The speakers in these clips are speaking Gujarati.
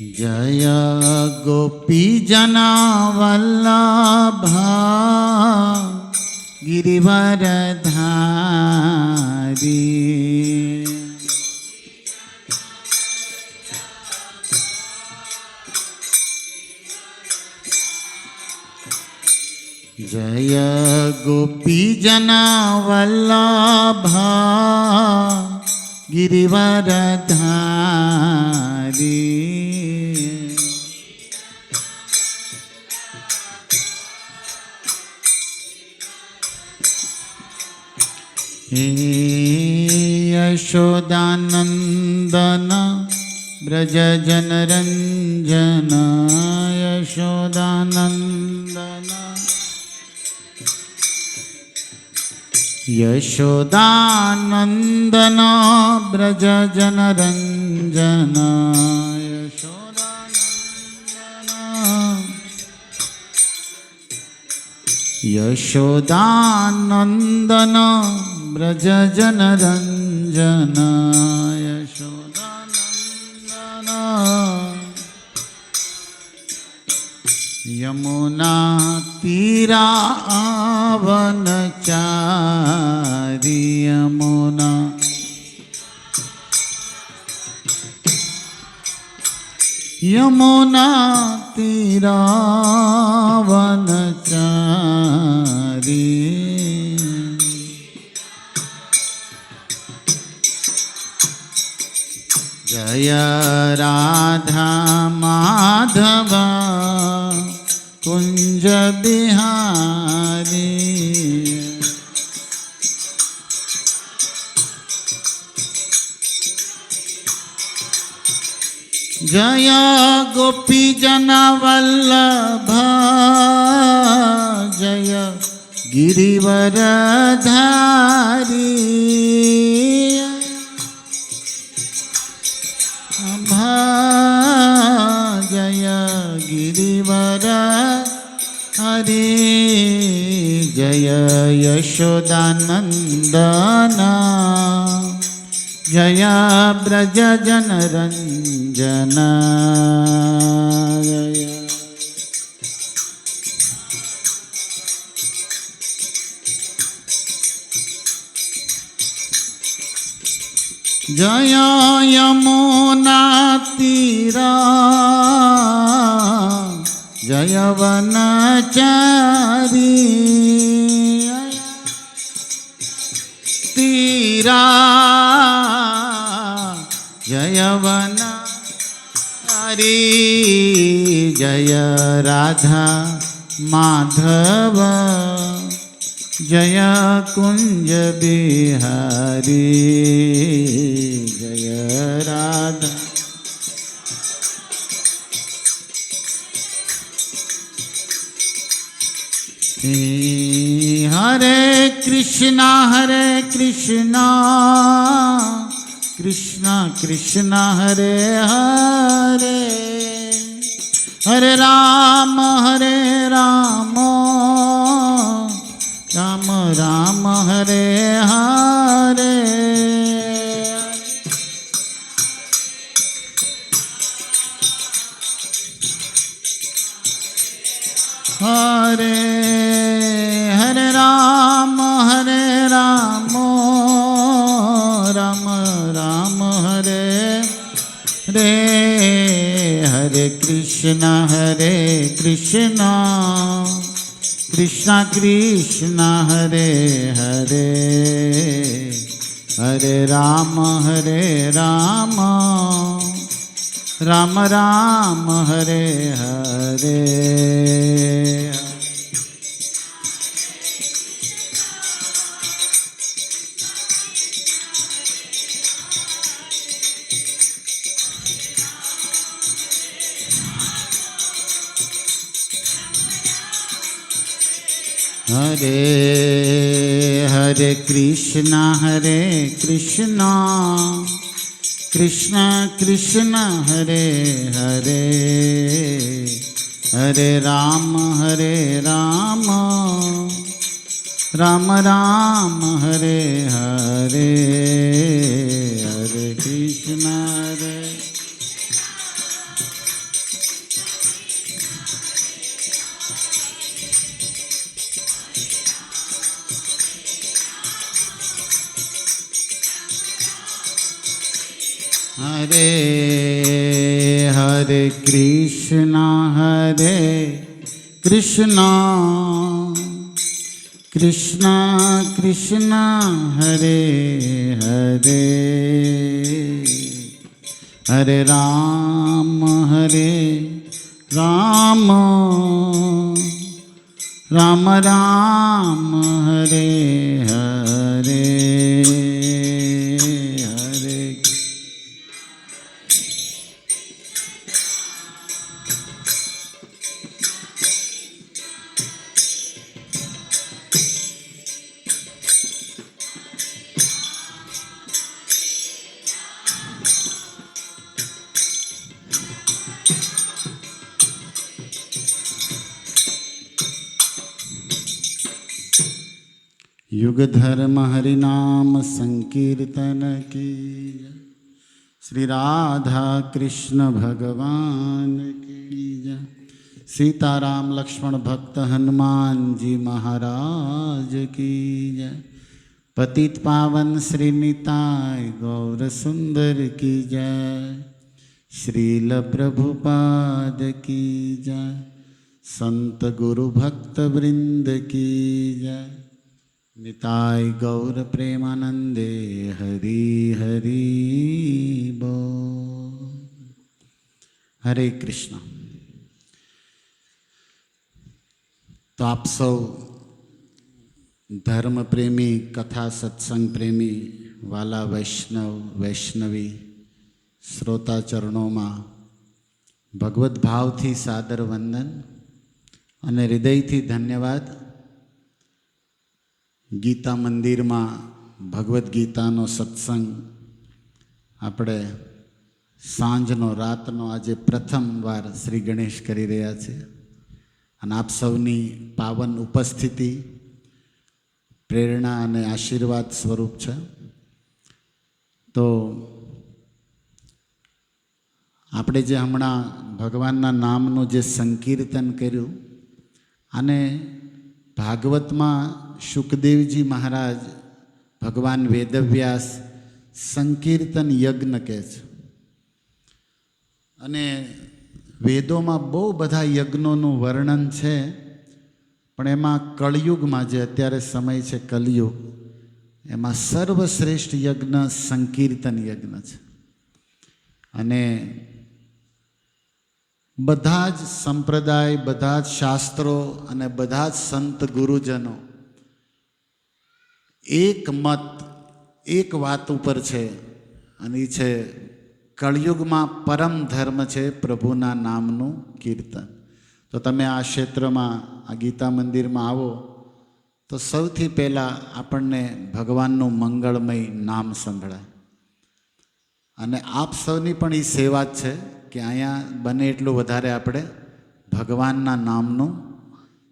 जय गोपीजना वल्लभा गिरिवरधारी। जय गोपीजना वल्लभा गिरिवरधारी। यशोदानंदन ब्रज जनरंजन। यशोदानंदन यशोदानंदन ब्रज जनरंजन। यशोदानंदन ब्रज जनरंजन। यशोदानंदन यमुना तीरावनचारी। यमुना यमुना तीरावनचारी। जय राधा माधव कुंज बिहारी। जय गोपीजन वल्लभ जय गिरिवरधारी। जय गिरिवरधारी। जय यशोदानंदन जय ब्रज जनरंजन। जय यमुना तीरा जय वनचारी। तीरा जय वनचारी। जय राधा माधव जय कुंज बिहारी। जय राधा हरे कृष्णा कृष्णा कृष्णा हरे हरे। हरे राम राम राम हरे हरे। हरे हरे राम राम राम हरे हरे। हरे कृष्णा कृष्णा कृष्णा हरे हरे। हरे राम राम राम हरे हरे। हरे हरे कृष्णा कृष्णा कृष्णा हरे हरे। हरे राम राम राम हरे हरे। हरे कृष्णा હરે હરે કૃષ્ણ કૃષ્ણ કૃષ્ણ હરે હરે હરે રામ રામ રામ હરે હરે હરે युग धर्म हरिनाम संकीर्तन की जय। श्री राधा कृष्ण भगवान की जय। सीताराम लक्ष्मण भक्त हनुमान जी महाराज की जय। पतित पावन श्री निताय गौर सुंदर की जय। श्रील प्रभुपाद की जय। संत गुरु भक्त वृंद की जय। निताय गौर प्रेमानंदे हरि हरि बोल। हरे कृष्ण। तो आप सौ धर्म प्रेमी कथा सत्संग प्रेमी वाला वैष्णव वैष्णवी श्रोता चरणों में भगवत भाव थी सादर वंदन अने हृदय थी धन्यवाद। गीता मंदिर में भगवत गीता सत्संग આપણે સાંજનો રાતનો આજે પ્રથમ વાર શ્રી ગણેશ કરી રહ્યા છે અને આપ સૌની પાવન ઉપસ્થિતિ પ્રેરણા અને આશીર્વાદ સ્વરૂપ છે। તો આપણે જે હમણાં ભગવાનના નામનું જે સંકીર્તન કર્યું અને ભાગવતમાં शुकदेवजी महाराज भगवान वेदव्यास संकीर्तन यज्ञ कहे छे अने वेदों में बहु बधा यज्ञों वर्णन है पण एमां कलयुग में जे अत्यारे समय है कलयुग एमां सर्वश्रेष्ठ यज्ञ संकीर्तन यज्ञ है अने बधा ज संप्रदाय बधा ज शास्त्रों अने बधा ज संत गुरुजनों एक मत एक बात पर है अने छे कलयुग में परम धर्म है प्रभुना नामनु कीर्तन। तो तमे आ क्षेत्र में आ गीता मंदिर में आवो तो सौथी पहला आपने भगवाननु मंगलमय नाम संभळाय अने आप सौनी पण ई सेवा है कि अहींया बने एटलुं वधारे आपणे भगवानना नामनु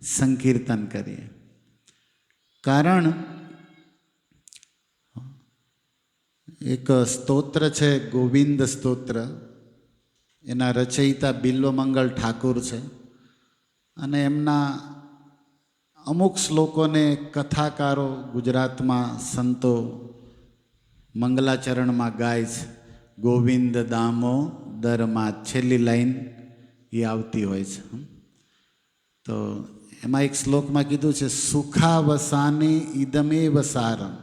संकीर्तन करीए। कारण एक स्तोत्र है गोविंद स्तोत्र एना रचयिता बिल्वमंगल ठाकुर है अने एमना अमुक श्लोकों ने कथाकारो गुजरात में संतो मंगलाचरण में गाय छे। गोविंद दामो दर में छेल्ली लाइन ये आवती होय छे। तो एमां एक श्लोक में कीधुं छे सुखावसाने इदमेव सारम।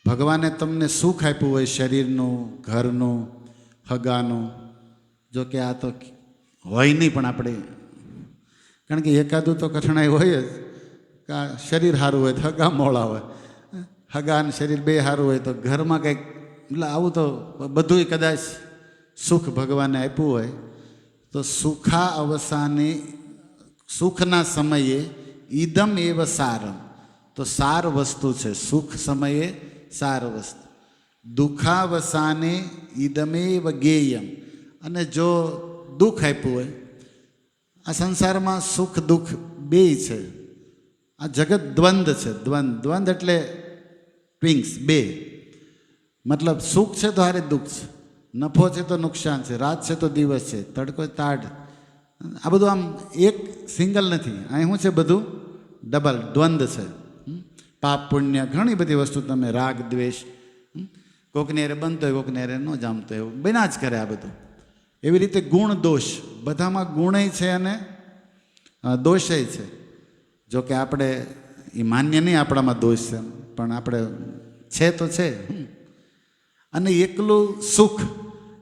भगवाने तमने सुख आप्युं होय शरीरनुं घरनुं हगानुं जो कि आ तो होय नहीं पण आपणे कारण कि एकादुं तो कठिनाई होय ज का शरीर सारुं होय तो हगा मोळा होय हगा अने शरीर बे सारुं होय तो घरमां कंईक એટલે આવું તો બધુંય કદાચ સુખ ભગવાને આપ્યું હોય તો સુખા અવસાને સુખના સમયે ઈદમ એવ સારમ। તો સાર વસ્તુ છે સુખ સમયે सार वस्तु दुखावसाने इदमेव गेयम अने जो दुख आप्युं होय आ संसार में सुख दुख बेय छे। आ जगत द्वंद है द्वंद द्वंद एटले ट्विंग्स बे मतलब सुख है तो हारे दुख है नफो है तो नुकसान है रात है तो दिवस है तड़को ताड़ आ बधुं आम एक सिंगल नहीं अहीं शुं छे बधुं डबल द्वंद है पाप पुण्य घणी बधी वस्तु तमे राग द्वेष કોકની હારે બનતો હોય, કોકની હારે ન જામતો હોય, એવું બન્યા જ કરે આ બધું. એવી રીતે ગુણ દોષ બધામાં ગુણય છે અને દોષય છે. જો કે આપણે એ માન્ય નહીં આપણામાં દોષ છે, પણ આપણે છે તો છે. અને એકલું સુખ,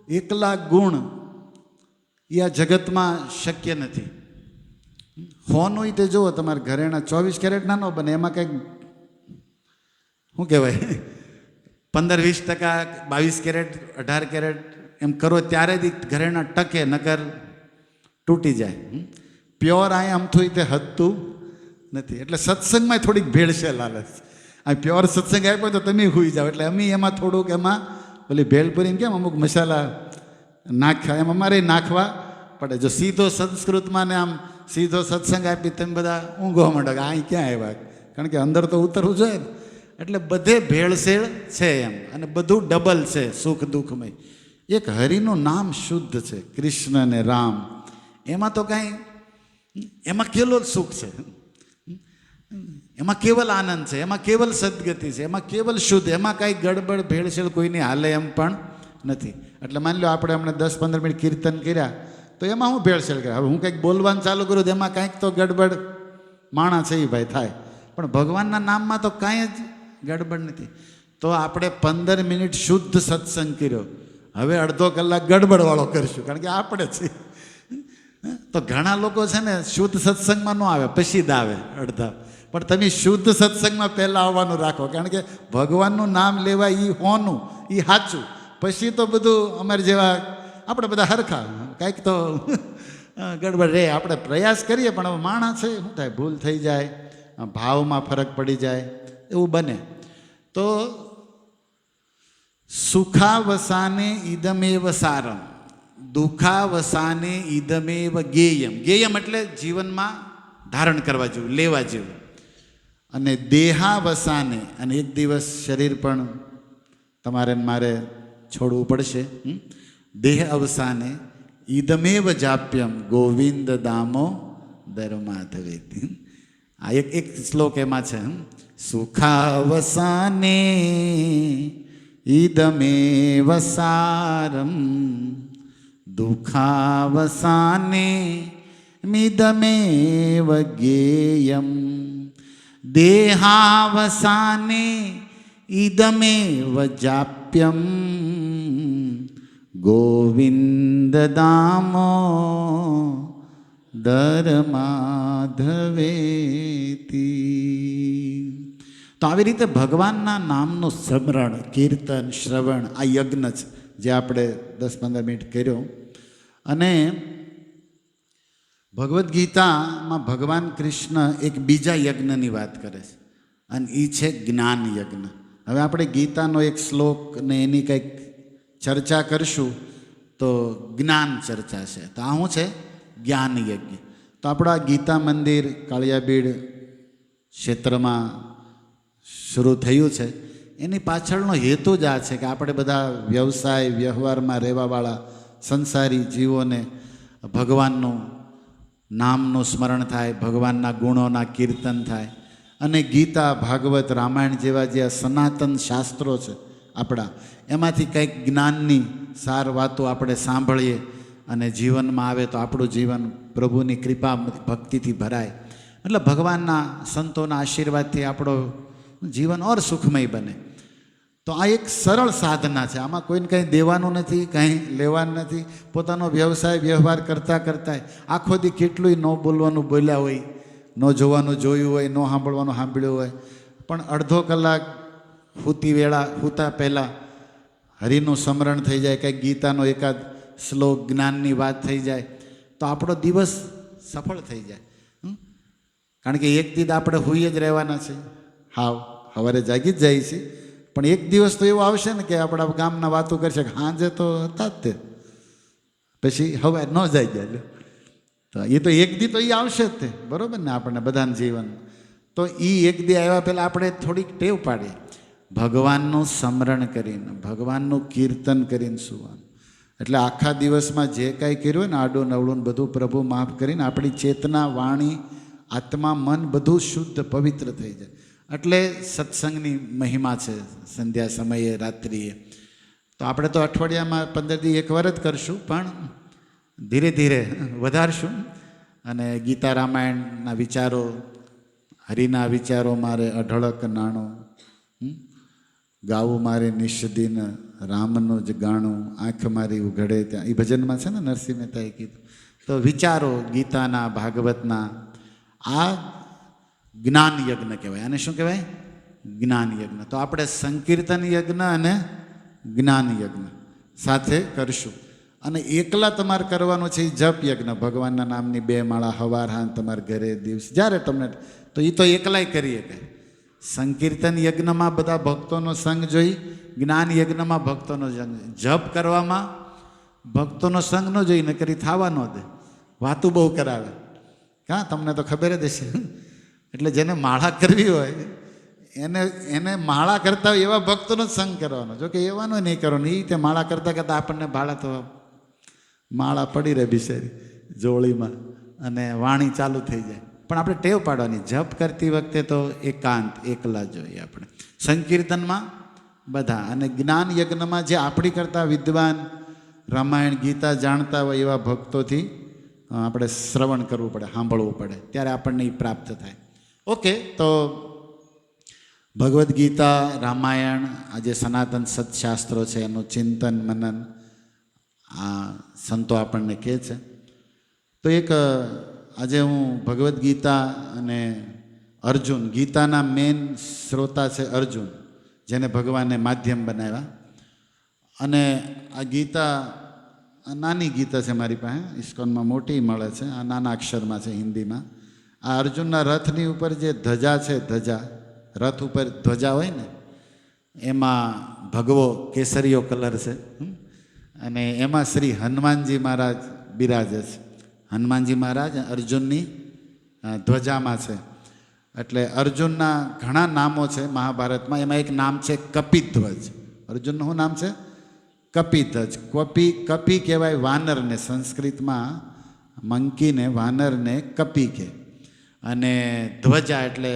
એકલા ગુણ એ આ જગતમાં શક્ય નથી. હોનું તે જુઓ, તમારા ઘરેણા 24 કેરેટના ન બને, એમાં કંઈક શું કહેવાય 15-20%, 22 કેરેટ, 18 કેરેટ એમ કરો ત્યારે જ ઘરેણા ટકે, નકર તૂટી જાય. પ્યોર અહીંયા આમથું તે હદતું નથી. એટલે સત્સંગમાં થોડીક ભેળસેળ હાલે છે. આ પ્યોર સત્સંગ આપ્યો તો તમે હોઈ જાઓ, એટલે અમે એમાં થોડુંક એમાં પેલી ભેળપુરીને કેમ અમુક મસાલા નાખ્યા એમ અમારે નાખવા પડે. જો સીધો સંસ્કૃતમાં ને આમ સીધો સત્સંગ આપી તમે બધા ઊંઘવા માંડો કે અહીં ક્યાં આવ્યા, કારણ કે અંદર તો ઉતરવું જોઈએ ને. એટલે બધે ભેળસેળ છે એમ, અને બધું ડબલ છે, સુખ દુઃખમય. એક હરિનું નામ શુદ્ધ છે, કૃષ્ણ ને રામ, એમાં તો કાંઈ, એમાં કેવલ સુખ છે, એમાં કેવલ આનંદ છે, એમાં કેવલ સદગતિ છે, એમાં કેવલ શુદ્ધ, એમાં કાંઈ ગડબડ ભેળસેળ કોઈની હાલે એમ પણ નથી. એટલે માની લો આપણે હમણાં 10-15 મિનિટ કીર્તન કર્યા તો એમાં હું ભેળસેળ કર્યા, હવે હું કંઈક બોલવાનું ચાલુ કરું તો એમાં કાંઈક તો ગડબડ માણા છે એ ભાઈ થાય, પણ ભગવાનના નામમાં તો કાંઈ જ ગડબડ નથી. તો આપણે 15 મિનિટ શુદ્ધ સત્સંગ કર્યો, હવે અડધો કલાક ગડબડવાળો કરીશું, કારણ કે આપણે છે. તો ઘણા લોકો છે ને શુદ્ધ સત્સંગમાં ન આવે, પછી જ આવે અડધા. પણ તમે શુદ્ધ સત્સંગમાં પહેલાં આવવાનું રાખો, કારણ કે ભગવાનનું નામ લેવા એ હોનું, એ સાચું. પછી તો બધું અમારે જેવા આપણે બધા હરખા, કાંઈક તો ગડબડ રહે. આપણે પ્રયાસ કરીએ પણ હવે માણસ છે, શું થાય, ભૂલ થઈ જાય, ભાવમાં ફરક પડી જાય, એવું બને. તો સુખાવસાને ઇદમેવ સારમ, દુઃખાવસાને ઇદમેવ ગેયમ. ગેયમ એટલે જીવનમાં ધારણ કરવા જેવું, લેવા જેવું. અને દેહાવસાને, અને એક દિવસ શરીર પણ તમારે મારે છોડવું પડશે. દેહ અવસાને ઇદમેવ જાપ્યમ ગોવિંદ દામો દરમાધવેતી. આ એક શ્લોક એમાં છે, સુખાવસાને ઇદમેવ સારમ દુઃખાવસાને મિદમેવ ગેયમ દેહાવસાને ઇદમેવ જાપ્યમ ગોવિંદ દામો દરમાધવેતી. તો આવી રીતે ભગવાનના નામનું સ્મરણ, કીર્તન, શ્રવણ, આ યજ્ઞ છે જે આપણે 10-15 મિનિટ કર્યો. અને ભગવદ્ ગીતામાં ભગવાન કૃષ્ણ એક બીજા યજ્ઞની વાત કરે છે, અને એ છે જ્ઞાન યજ્ઞ. હવે આપણે ગીતાનો એક શ્લોક ને એની કંઈક ચર્ચા કરશું, તો જ્ઞાન ચર્ચા છે. તો આ શું છે? જ્ઞાન યજ્ઞ. તો આપણા ગીતા મંદિર કાળિયાબીડ ક્ષેત્રમાં શરૂ થયું છે. એની પાછળનો હેતુ જ આ છે કે આપણે બધા વ્યવસાય વ્યવહારમાં રહેવાવાળા સંસારી જીવોને ભગવાનનું નામનું સ્મરણ થાય, ભગવાનના ગુણોના કીર્તન થાય, અને ગીતા, ભાગવત, રામાયણ જેવા જે સનાતન શાસ્ત્રો છે આપણા, એમાંથી કંઈક જ્ઞાનની સાર વાતો આપણે સાંભળીએ અને જીવનમાં આવે તો આપણું જીવન પ્રભુની કૃપા ભક્તિથી ભરાય. એટલે ભગવાનના સંતોના આશીર્વાદથી આપણો જીવન ઓર સુખમય બને. તો આ એક સરળ સાધના છે, આમાં કોઈને કંઈ દેવાનું નથી, કંઈ લેવાનું નથી. પોતાનો વ્યવસાય વ્યવહાર કરતાં કરતાં આખો દી કેટલું ન બોલવાનું બોલ્યા હોય, ન જોવાનું જોયું હોય, ન સાંભળવાનું સાંભળ્યું હોય, પણ અડધો કલાક સૂતી વેળા સૂતા પહેલાં હરિનું સ્મરણ થઈ જાય, કંઈક ગીતાનો એકાદ શ્લોક, જ્ઞાનની વાત થઈ જાય, તો આપણો દિવસ સફળ થઈ જાય. કારણ કે એક દીદ આપણે હોઈ જ રહેવાના છે, હાવ સવારે જાગી જ જાય છે. પણ એક દિવસ તો એવો આવશે ને કે આપણા ગામના વાતો કરશે કે સાંજે તો હતા જ તે, પછી હવે ન જાય જાય. તો એ તો એક દી તો એ આવશે જ તે, બરાબર ને, આપણને બધાને જીવન. તો એ એક દી આવ્યા પહેલાં આપણે થોડીક ટેવ પાડીએ, ભગવાનનું સ્મરણ કરીને, ભગવાનનું કીર્તન કરીને સુવાનું. એટલે આખા દિવસમાં જે કાંઈ કર્યું હોય ને આડું નવડું બધું પ્રભુ માફ કરીને આપણી ચેતના, વાણી, આત્મા, મન બધું શુદ્ધ પવિત્ર થઈ જાય. એટલે સત્સંગની મહિમા છે સંધ્યા સમયે, રાત્રિએ. તો આપણે તો અઠવાડિયામાં 15 દી એકવાર જ કરશું, પણ ધીરે ધીરે વધારશું. અને ગીતા રામાયણના વિચારો, હરિના વિચારો મારે અઢળક નાણું, ગાવું મારે નિષ્દિન રામનું જ ગાણું, આંખ મારી ઉઘડે ત્યાં, એ ભજનમાં છે ને નરસિંહ મહેતાએ કીધું. તો વિચારો ગીતાના, ભાગવતના, આ જ્ઞાન યજ્ઞ કહેવાય. આને શું કહેવાય? જ્ઞાન યજ્ઞ. તો આપણે સંકીર્તન યજ્ઞ અને જ્ઞાન યજ્ઞ સાથે કરશું. અને એકલા તમારે કરવાનો છે એ જપ યજ્ઞ, ભગવાનના નામની 2 માળા હવાર હાન તમારા ઘરે દિવસ જ્યારે તમને, તો એ તો એકલાય કરીએ કે. સંકીર્તન યજ્ઞમાં બધા ભક્તોનો સંગ જોઈ, જ્ઞાન યજ્ઞમાં ભક્તોનો સંગ. જપ કરવામાં ભક્તોનો સંગ ન જોઈ, ન કરી થવા ન દે, વાતું બહુ કરાવે. કાં તમને તો ખબર જ હશે. એટલે જેને માળા કરવી હોય એને માળા કરતા હોય એવા ભક્તોનો જ સંગ કરવાનો. જો કે એવાનો નહીં કરવાનો, એ રીતે માળા કરતાં કરતાં આપણને ભાડા તો માળા પડી રહે બિચારી જોળીમાં અને વાણી ચાલુ થઈ જાય. પણ આપણે ટેવ પાડવાની, જપ કરતી વખતે તો એકાંત, એકલા જોઈએ આપણે. સંકીર્તનમાં બધા, અને જ્ઞાન યજ્ઞમાં જે આપણી કરતાં વિદ્વાન, રામાયણ ગીતા જાણતા હોય એવા ભક્તોથી આપણે શ્રવણ કરવું પડે, સાંભળવું પડે, ત્યારે આપણને એ પ્રાપ્ત થાય. ઓકે, તો ભગવદ્ ગીતા, રામાયણ, આ જે સનાતન સત્શાસ્ત્રો છે એનું ચિંતન મનન આ સંતો આપણને કહે છે. તો એક આજે હું ભગવદ્ ગીતા અને અર્જુન, ગીતાના મેન શ્રોતા છે અર્જુન, જેને ભગવાને માધ્યમ બનાવ્યા. અને આ ગીતા નાની ગીતા છે મારી પાસે, ઇસ્કોનમાં મોટી મળે છે, આ નાના અક્ષરમાં છે હિન્દીમાં. આ અર્જુનના રથની ઉપર જે ધજા છે, ધજા, રથ ઉપર ધ્વજા હોય ને, એમાં ભગવો કેસરીયો કલર છે, અને એમાં શ્રી હનુમાનજી મહારાજ બિરાજે છે. હનુમાનજી મહારાજ અર્જુનની ધ્વજામાં છે. એટલે અર્જુનના ઘણા નામો છે મહાભારતમાં, એમાં એક નામ છે કપિધ્વજ. અર્જુનનું શું નામ છે? કપિધ્વજ. કપી કહેવાય વાનરને, સંસ્કૃતમાં મંકીને, વાનરને કપી કહે. અને ધ્વજા એટલે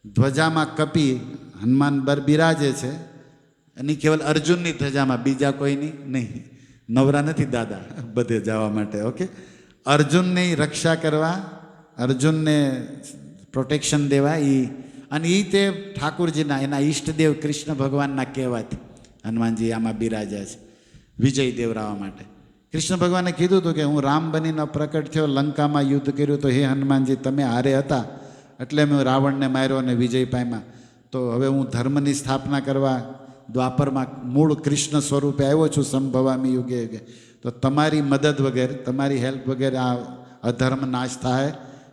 ધ્વજામાં કપી હનુમાન બિરાજે છે, એની કેવલ અર્જુનની ધજામાં, બીજા કોઈની નહીં. નવરા નથી દાદા બધે જવા માટે. ઓકે, અર્જુનની રક્ષા કરવા, અર્જુનને પ્રોટેક્શન દેવા, અને એ તે ઠાકુરજીના, એના ઈષ્ટદેવ કૃષ્ણ ભગવાનના કહેવાથી હનુમાનજી આમાં બિરાજ્યા છે વિજય દેવરાવા માટે. કૃષ્ણ ભગવાને કીધું હતું કે હું રામ બનીને પ્રકટ થયો, લંકામાં યુદ્ધ કર્યું, તો હે હનુમાનજી તમે હારે હતા એટલે મેં રાવણને માર્યો અને વિજય પામ્યા. તો હવે હું ધર્મની સ્થાપના કરવા દ્વાપરમાં મૂળ કૃષ્ણ સ્વરૂપે આવ્યો છું, સંભવામી યુગે યુગે. તો તમારી મદદ વગેરે, તમારી હેલ્પ વગેરે આ અધર્મ નાશ થાય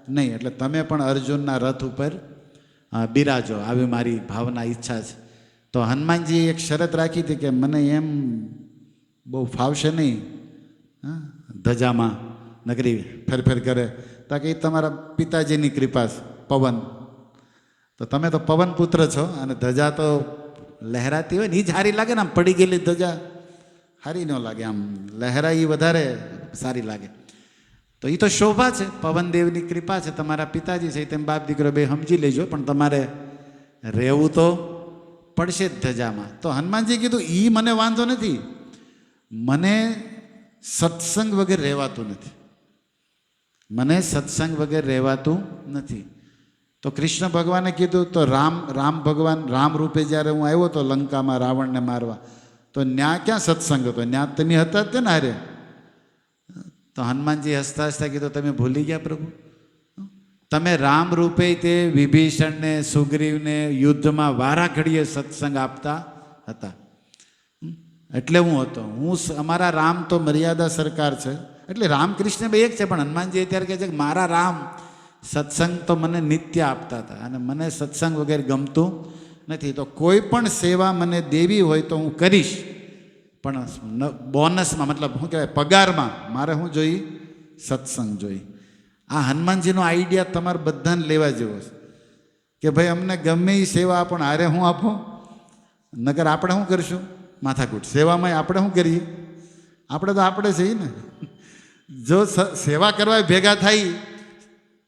નહીં. એટલે તમે પણ અર્જુનના રથ ઉપર બિરાજો, આવી મારી ભાવના, ઈચ્છા છે. તો હનુમાનજીએ એક શરત રાખી હતી કે મને એમ બહુ ફાવશે નહીં ધજામાં નગરી ફેરફેર કરે, તો કે તમારા પિતાજીની કૃપા છે, પવન. તો તમે તો પવન પુત્ર છો, અને ધજા તો લહેરાતી હોય ને એ જ સારી લાગે ને. આમ પડી ગયેલી ધજા સારી ન લાગે, આમ લહેરાઈ વધારે સારી લાગે. તો એ તો શોભા છે, પવનદેવની કૃપા છે, તમારા પિતાજી છે, તેમ બાપ દીકરો બે સમજી લેજો, પણ તમારે રહેવું તો પડશે જ ધજામાં. તો હનુમાનજી કીધું એ મને વાંધો નથી, મને સત્સંગ વગર રહેવાતું નથી, મને સત્સંગ વગર રહેવાતું નથી. તો કૃષ્ણ ભગવાને કીધું, તો રામ ભગવાન રામ રૂપે જ્યારે હું આવ્યો તો લંકામાં રાવણને મારવા, તો ન્યા ક્યાં સત્સંગ હતો? ન્યા તમે હતા જ ને હારે. તો હનુમાનજી હસતા હસતા કીધું, તમે ભૂલી ગયા પ્રભુ, તમે રામ રૂપે તે વિભીષણને, સુગ્રીવને યુદ્ધમાં વારા ઘડીએ સત્સંગ આપતા હતા, એટલે હું હતો. અમારા રામ તો મર્યાદા સરકાર છે, એટલે રામકૃષ્ણ બે એક છે, પણ હનુમાનજી અત્યારે કહે છે કે મારા રામ સત્સંગ તો મને નિત્ય આપતા હતા, અને મને સત્સંગ વગેરે ગમતું નથી. તો કોઈ પણ સેવા મને દેવી હોય તો હું કરીશ, પણ બોનસમાં, મતલબ શું કહેવાય, પગારમાં મારે શું જોઈએ? સત્સંગ જોઈએ. આ હનુમાનજીનો આઈડિયા તમારે બધાને લેવા જેવો છે કે ભાઈ અમને ગમે એ સેવા આપો, હારે હું આપો, નકર આપણે શું કરશું? માથાકૂટ. સેવામાં આપણે શું કરીએ? આપણે તો આપણે છીએ ને. જો સેવા કરવા ભેગા થાય,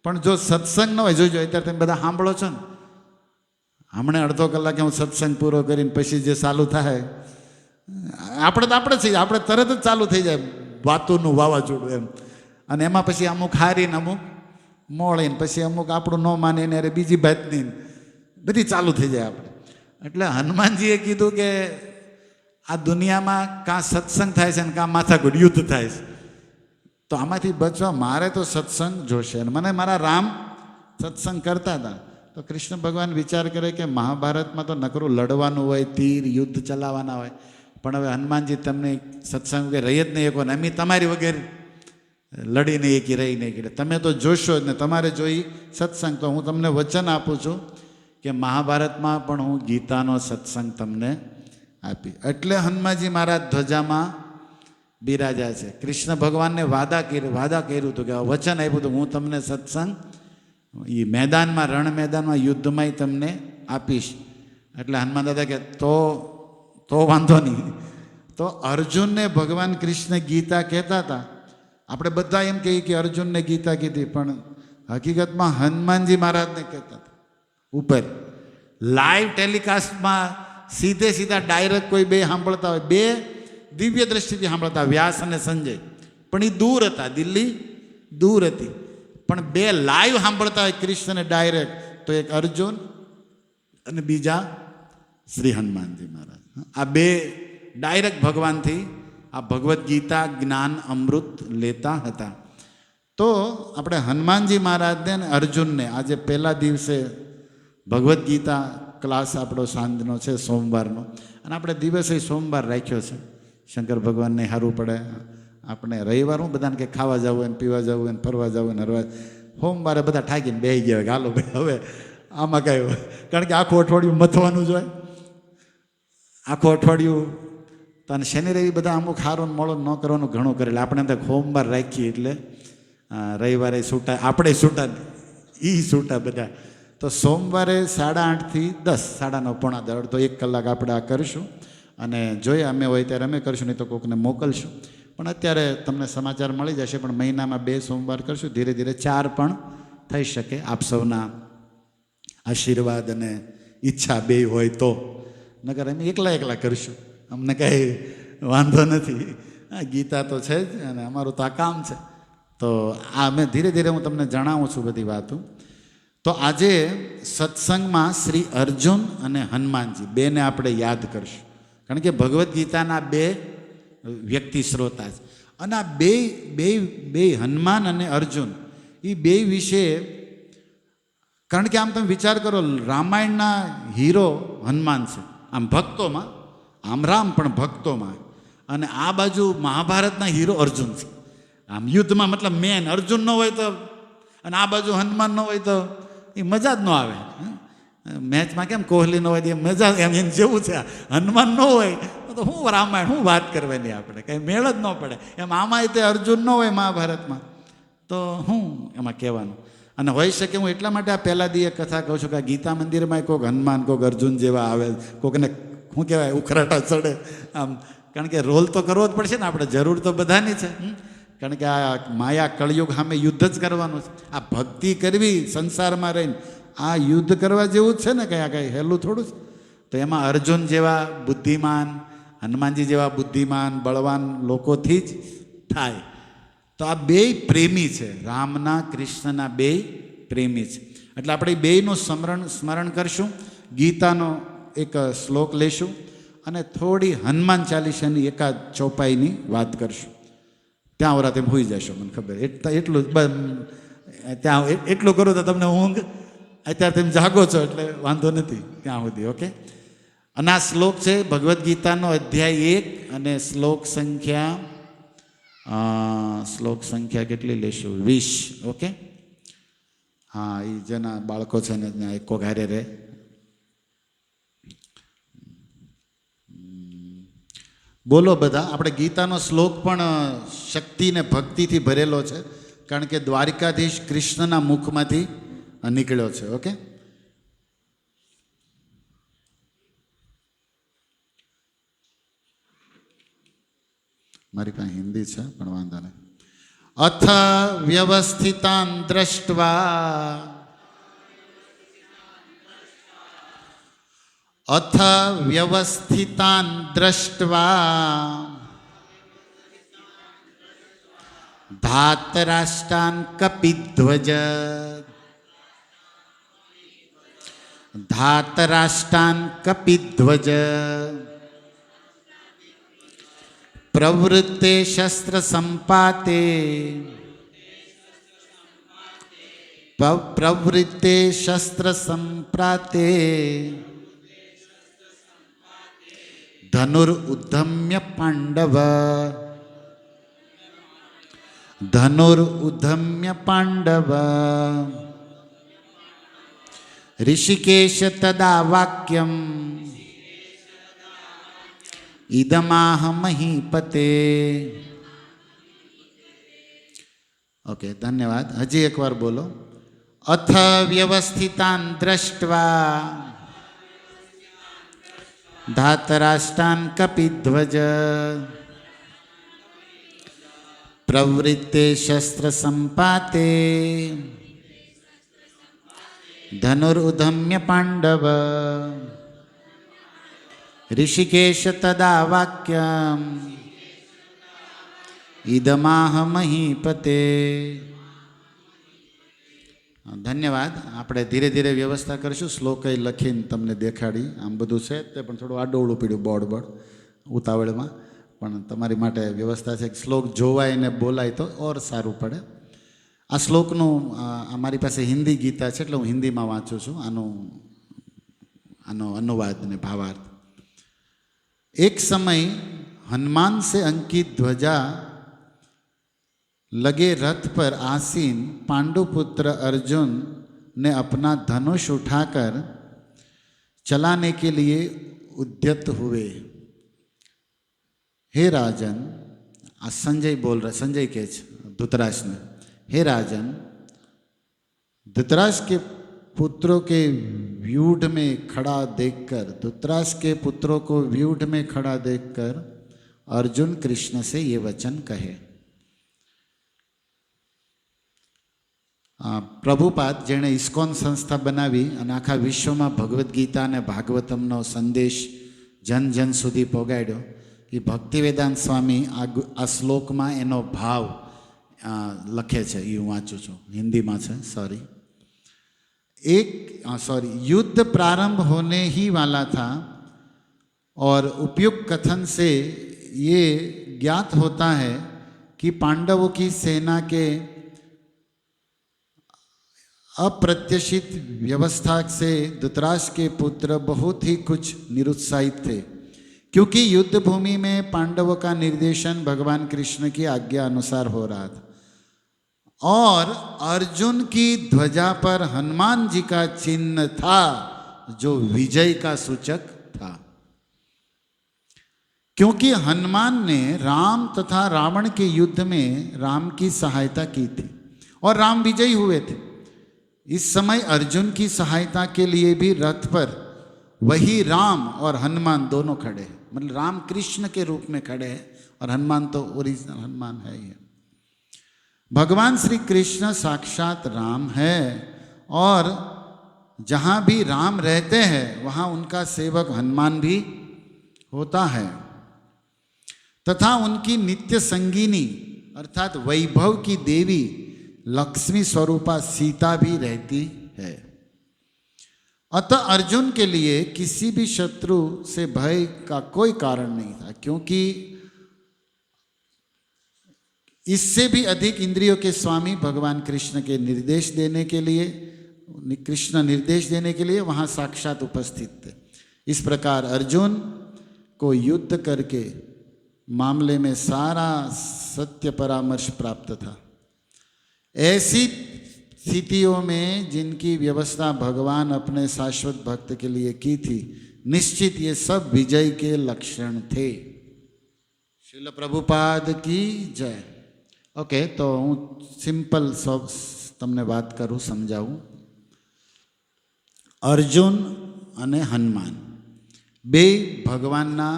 પણ જો સત્સંગ ન હોય, જોજો અત્યારે તમે બધા સાંભળો છો ને, હમણાં અડધો કલાકે હું સત્સંગ પૂરો કરીને પછી જે ચાલુ થાય આપણે તો આપણે છીએ, આપણે તરત જ ચાલુ થઈ જાય વાતોનું વાવાઝોડું એમ. અને એમાં પછી અમુક હારીને અમુક મોળીને પછી અમુક આપણું ન માનીને અરે બીજી ભાતની બધી ચાલુ થઈ જાય આપણે. એટલે હનુમાનજીએ કીધું કે આ દુનિયામાં કાં સત્સંગ થાય છે ને કાં માથાકૂટ યુદ્ધ થાય છે. તો આમાંથી બચવા મારે તો સત્સંગ જોશે. અને મને મારા રામ સત્સંગ કરતા હતા તો કૃષ્ણ ભગવાન વિચાર કરે કે મહાભારતમાં તો નકરું લડવાનું હોય, તીર યુદ્ધ ચલાવવાના હોય, પણ હવે હનુમાનજી તમને સત્સંગ વગેરે રહી જ નહીં શકો ને અમે તમારી વગેરે લડી નહીં એકી રહી નહીં એટલે તમે તો જોશો જ ને. તમારે જોઈ સત્સંગ તો હું તમને વચન આપું છું કે મહાભારતમાં પણ હું ગીતાનો સત્સંગ તમને આપી. એટલે હનુમાનજી મહારાજ ધ્વજામાં બિરાજા છે. કૃષ્ણ ભગવાનને વાદા કર્યું હતું કે વચન આપ્યું હતું હું તમને સત્સંગ એ મેદાનમાં રણ મેદાનમાં યુદ્ધમાં તમને આપીશ. એટલે હનુમાન દાદા કે તો વાંધો નહીં. તો અર્જુનને ભગવાન કૃષ્ણ ગીતા કહેતા હતા. આપણે બધા એમ કહીએ કે અર્જુનને ગીતા કીધી, પણ હકીકતમાં હનુમાનજી મહારાજને કહેતા હતા. ઉપર લાઈવ ટેલિકાસ્ટમાં સીધા ડાયરેક્ટ કોઈ બે સાંભળતા હોય, બે દિવ્ય દ્રષ્ટિથી સાંભળતા વ્યાસ અને સંજય, પણ એ દૂર હતા, દિલ્હી દૂર હતી, પણ બે લાઈવ સાંભળતા હોય કૃષ્ણને ડાયરેક્ટ, તો એક અર્જુન અને બીજા શ્રી હનુમાનજી મહારાજ. આ બે ડાયરેક્ટ ભગવાનથી આ ભગવદ્ ગીતા જ્ઞાન અમૃત લેતા હતા. તો આપણે હનુમાનજી મહારાજને અને અર્જુનને આજે પહેલા દિવસે ભગવદ્ ગીતા ક્લાસ આપણો સાંજનો છે સોમવારનો, અને આપણે દિવસે સોમવાર રાખ્યો છે. શંકર ભગવાનને સારું પડે. આપણે રવિવાર હું બધાને કે ખાવા જવું હોય ને પીવા જવું હોય ને ફરવા જવું હોય ને હરવા, સોમવારે બધા ઠાકીને બેસી ગયા હોય કે હાલો ભાઈ હવે આમાં કાંઈ હોય, કારણ કે આખું અઠવાડિયું મથવાનું જ હોય. આખું અઠવાડિયું તને શનિ રવિ બધા અમુક સારું મોડું ન કરવાનું ઘણું કરેલું. આપણે અંદર સોમવાર રાખીએ એટલે રવિવારે છૂટા, આપણે છૂટા, એ છૂટા બધા. તો સોમવારે 8:30 થી 10, 9:30, પોણા 10, અડધો 1 કલાક આપણે આ કરીશું. અને જોઈએ અમે હોય ત્યારે અમે કરીશું, નહીં તો કોઈકને મોકલશું. પણ અત્યારે તમને સમાચાર મળી જશે. પણ મહિનામાં 2 સોમવાર કરશું, ધીરે ધીરે 4 પણ થઈ શકે. આપ સૌના આશીર્વાદ અને ઈચ્છા બે હોય તો, નકર અમે એકલા કરીશું, અમને કાંઈ વાંધો નથી. ગીતા તો છે જ અને અમારું તો આ કામ છે. તો આ અમે ધીરે ધીરે હું તમને જણાવું છું બધી વાતો. તો આજે સત્સંગમાં શ્રી અર્જુન અને હનુમાનજી બેને આપણે યાદ કરશું, કારણ કે ભગવદ્ ગીતાના 2 વ્યક્તિ શ્રોતા છે. અને આ બે હનુમાન અને અર્જુન એ બે વિશે, કારણ કે આમ તમે વિચાર કરો, રામાયણના હીરો હનુમાન છે આમ ભક્તોમાં, આમ રામ પણ ભક્તોમાં, અને આ બાજુ મહાભારતના હીરો અર્જુન છે આમ યુદ્ધમાં. મતલબ મેન અર્જુન ન હોય તો, અને આ બાજુ હનુમાન ન હોય તો એ મજા જ ન આવે. મેચમાં કેમ કોહલી ન હોય એ મજા, એમ જેવું છે. હનુમાન ન હોય તો શું રામાયણ, શું વાત કરવાની, આપણે કંઈ મેળ જ ન પડે. એમ આમાં તે અર્જુન ન હોય મહાભારતમાં તો શું એમાં કહેવાનું. અને હોઈ શકે હું એટલા માટે આ પહેલા દી એક કથા કહું છું કે ગીતા મંદિરમાં કોઈક હનુમાન, કોઈક અર્જુન જેવા આવે, કોઈકને શું કહેવાય ઉખરાટા ચડે આમ, કારણ કે રોલ તો કરવો જ પડશે ને આપણે, જરૂર તો બધાની છે. કારણ કે આ માયા કળયુગ સામે યુદ્ધ જ કરવાનું છે. આ ભક્તિ કરવી સંસારમાં રહીને આ યુદ્ધ કરવા જેવું જ છે ને, કંઈ હેલું થોડું છે. તો એમાં અર્જુન જેવા બુદ્ધિમાન, હનુમાનજી જેવા બુદ્ધિમાન બળવાન લોકોથી જ થાય. તો આ બે પ્રેમી છે, રામના કૃષ્ણના બે પ્રેમી છે. એટલે આપણે બેયનું સ્મરણ કરશું, ગીતાનો એક શ્લોક લેશું અને થોડી હનુમાન ચાલીસાની એકાદ ચોપાઈની વાત કરશું. ત્યાં ઓરા તેમ હોઈ જશો, મને ખબર. એટલું ત્યાં એટલું કરું તો તમને ઊંઘ, અત્યારે તમે જાગો છો એટલે વાંધો નથી ત્યાં સુધી. ઓકે. અને આ શ્લોક છે ભગવદ્ ગીતાનો અધ્યાય 1 અને શ્લોક સંખ્યા કેટલી લેશું? 20. ઓકે. હા, એ જેના બાળકો છે ને ત્યાં એકો ઘારે રહે. બોલો બધા. આપણે ગીતાનો શ્લોક પણ શક્તિ ને ભક્તિથી ભરેલો છે, કારણ કે દ્વારિકાધીશ કૃષ્ણના મુખમાંથી નીકળ્યો છે. ઓકે. મારી પાસે હિન્દી છે પણ વાંધો નહીં. અથ વ્યવસ્થિતાન દ્રષ્ટવા अथ व्यवस्थितान् दृष्ट्वा धातराष्ट्रान् कपिध्वज धातराष्ट्रान् कपिध्वज प्रवृत्ते शस्त्र संपाते प्रवृत्ते शस्त्र संप्राते धनुरुद्धम्य पांडव धनुरुद्धम्य पांडव ऋषिकेश तदा वाक्यम इदमाह महीपते। ओके धन्यवाद। हजी एक बार बोलो। अथ व्यवस्थितान् दृष्ट्वा धातराष्ट्रान् कपिध्वज प्रवृत्ते शस्त्र संपाते धनुरुद्धम्य पांडव ऋषिकेश तदा वाक्यम इदमाह महीपते। धन्यवाद। આપણે ધીરે ધીરે વ્યવસ્થા કરશું। શ્લોક લખીને તમને દેખાડી આમ બધું છે તે પણ થોડું આડોવડું પીડ્યું બોર્ડ ઉતાવળમાં પણ તમારી માટે વ્યવસ્થા છે। શ્લોક જોવાય ને બોલાય તો ઓર સારું પડે। આ શ્લોકનું મારી પાસે હિન્દી ગીતા છે એટલે હું હિન્દીમાં વાંચું છું આનો અનુવાદ ને ભાવાર્થ। एक समय हनुमान से अंकित ध्वजा लगे रथ पर आसीन पांडुपुत्र अर्जुन ने अपना धनुष उठाकर चलाने के लिए उद्यत हुए। हे राजन, आज संजय बोल रहा, संजय के धृतराष्ट्र ने, हे राजन, धृतराष्ट्र के पुत्रों के व्यूढ़ में खड़ा देखकर धृतराष्ट्र के पुत्रों को व्यूढ़ में खड़ा देखकर अर्जुन कृष्ण से ये वचन कहे। प्रभुपाद जेणे इस्कॉन संस्था बनावी અને આખા વિશ્વમાં ભગવદ્ ગીતા અને ભાગવતમનો સંદેશ જન જન સુધી પહોંચાડ્યો એ ભક્તિવેદાંત સ્વામી આ શ્લોકમાં એનો ભાવ લખે છે। એ હું વાંચું છું, હિન્દીમાં છે, युद्ध प्रारंभ होने ही वाला था और उपयुक्त कथन से ये ज्ञात होता है कि पांडवों की सेना के अप्रत्याशित व्यवस्था से धृतराष्ट्र के पुत्र बहुत ही कुछ निरुत्साहित थे, क्योंकि युद्ध भूमि में पांडवों का निर्देशन भगवान कृष्ण की आज्ञा अनुसार हो रहा था और अर्जुन की ध्वजा पर हनुमान जी का चिन्ह था जो विजय का सूचक था। क्योंकि हनुमान ने राम तथा रावण के युद्ध में राम की सहायता की थी और राम विजयी हुए थे। इस समय अर्जुन की सहायता के लिए भी रथ पर वही राम और हनुमान दोनों खड़े हैं। मतलब राम कृष्ण के रूप में खड़े हैं और हनुमान तो ओरिजिनल हनुमान है ही है। भगवान श्री कृष्ण साक्षात राम है और जहाँ भी राम रहते हैं वहाँ उनका सेवक हनुमान भी होता है तथा उनकी नित्य संगिनी अर्थात वैभव की देवी लक्ष्मी स्वरूपा सीता भी रहती है। अतः अर्जुन के लिए किसी भी शत्रु से भय का कोई कारण नहीं था, क्योंकि इससे भी अधिक इंद्रियों के स्वामी भगवान कृष्ण के निर्देश देने के लिए वहाँ साक्षात उपस्थित थे। इस प्रकार अर्जुन को युद्ध करके मामले में सारा सत्य परामर्श प्राप्त था। ऐसी स्थितियों में जिनकी व्यवस्था भगवान अपने शाश्वत भक्त के लिए की थी, निश्चित ये सब विजय के लक्षण थे। श्रील प्रभुपाद की जय। ओके, तो हूँ सिंपल तमने बात करूँ, समझाऊँ। अर्जुन अने हनुमान बे भगवानना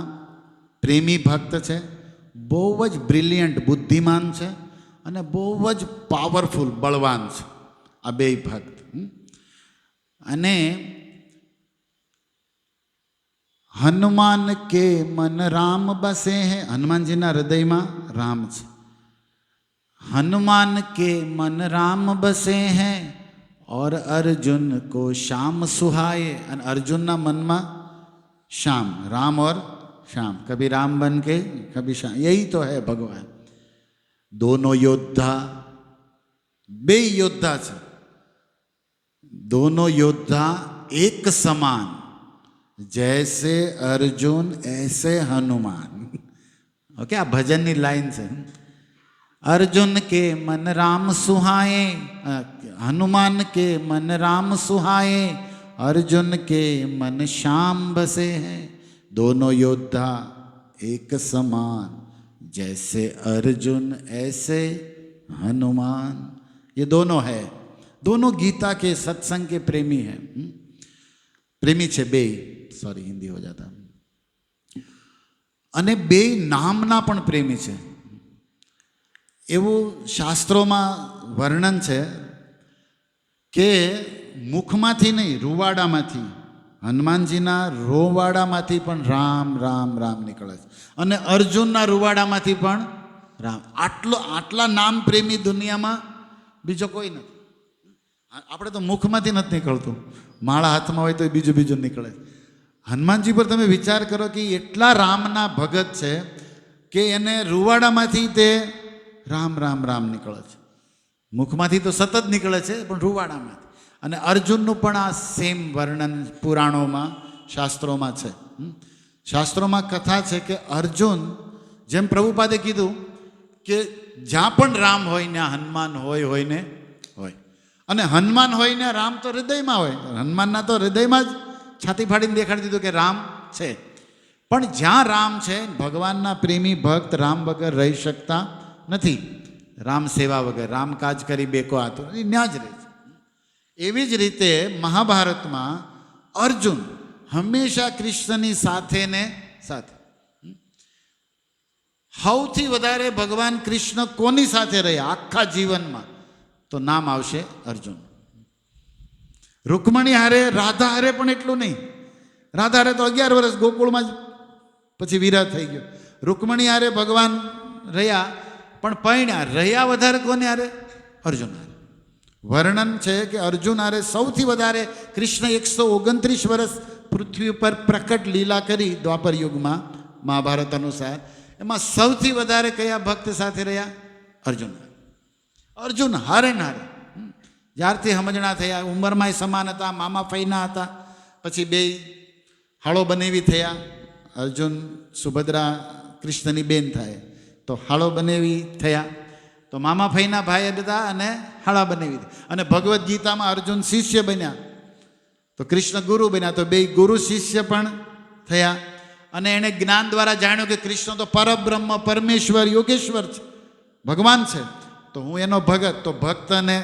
प्रेमी भक्त है, बहु ज ब्रिलियंट बुद्धिमान है અને બહુ જ પાવરફુલ બળવાન છે આ બે ભક્ત। અને हनुमान के मन राम बसे हैं, हनुमान जी ना हृदय में राम छे। हनुमान के मन राम बसे हैं और अर्जुन को श्याम सुहाए। अर्जुन ना मन में श्याम, राम और श्याम, कभी राम बन के कभी श्याम, यही तो है भगवान। दोनों योद्धा, बे योद्धा छे, दोनों योद्धा एक समान, जैसे अर्जुन ऐसे हनुमान। ओके, आ भजन की लाइन से, अर्जुन के मन राम सुहाए, हनुमान के मन राम सुहाए, अर्जुन के मन श्याम बसे हैं। दोनों योद्धा एक समान, जैसे अर्जुन ऐसे हनुमान। ये दोनों है, दोनों गीता के सत्संग के प्रेमी हैं, प्रेमी छे बे, सॉरी हिंदी हो जाता, अने बे नामना पण प्रेमी छे। एवं शास्त्रों में वर्णन है कि मुखमांथी नहीं, रुवाड़ामांथी, हनुमानजीना रोवाड़ामांथी पण राम राम राम निकळे छे, अने अर्जुनना रुवाड़ामांथी पण राम। आटला नाम प्रेमी दुनिया में बीजो कोई नहीं। આપણે તો મુખમાંથી નથી નીકળતું, માળા હાથમાં હોય તો બીજું બીજું નીકળે। હનુમાનજી પર તમે વિચાર કરો કે એટલા રામના ભગત છે કે એને રૂવાડામાંથી તે રામ રામ રામ નીકળે છે, મુખમાંથી તો સતત નીકળે છે પણ રૂવાડામાંથી। અને અર્જુનનું પણ આ સેમ વર્ણન પુરાણોમાં શાસ્ત્રોમાં છે। શાસ્ત્રોમાં કથા છે કે અર્જુન, જેમ પ્રભુપાદે કીધું કે જ્યાં પણ રામ હોય ને હનુમાન હોય ને હોય, અને હનુમાન હોય ને રામ તો હૃદયમાં હોય। હનુમાનના તો હૃદયમાં જ છાતી ફાડીને દેખાડી દીધું કે રામ છે। પણ જ્યાં રામ છે, ભગવાનના પ્રેમી ભક્ત રામ વગર રહી શકતા નથી, રામ સેવા વગર, રામ કાજ કરી બેકો આતો ત્યાં જ રહે છે। એવી જ રીતે મહાભારતમાં અર્જુન હંમેશા કૃષ્ણની સાથે ને સાથે। સૌથી વધારે ભગવાન કૃષ્ણ કોની સાથે રહ્યા આખા જીવનમાં, તો નામ આવશે અર્જુન। રૂકમણી હારે, રાધા હારે પણ એટલું નહીં, રાધા હારે તો 11 વર્ષ ગોકુળમાં જ પછી વિરહ થઈ ગયો। રૂકમણી હારે ભગવાન રહ્યા, પણ પૈણ્યા રહ્યા વધારે કોને હારે? અર્જુન હારે। વર્ણન છે કે અર્જુન હારે સૌથી વધારે કૃષ્ણ 129 વર્ષ પૃથ્વી પર પ્રકટ લીલા કરી દ્વાપર યુગમાં, મહાભારત અનુસાર। એમાં સૌથી વધારે કયા ભક્ત સાથે રહ્યા? અર્જુન। અર્જુન હારે ને હારે, જ્યારથી સમજણા થયા, ઉંમરમાં સમાન હતા, મામા ફઈના હતા, પછી બે હાળો બનેવી થયા। અર્જુન સુભદ્રા કૃષ્ણની બેન થાય તો હાળો બનેવી થયા, તો મામા ફઈના ભાઈ બધા અને હાળા બનેવી। અને ભગવદ્ ગીતામાં અર્જુન શિષ્ય બન્યા તો કૃષ્ણ ગુરુ બન્યા, તો બે ગુરુ શિષ્ય પણ થયા। અને એણે જ્ઞાન દ્વારા જાણ્યું કે કૃષ્ણ તો પરબ્રહ્મ, પરમેશ્વર, યોગેશ્વર છે, ભગવાન છે, તો હું એનો ભગત, તો ભક્ત અને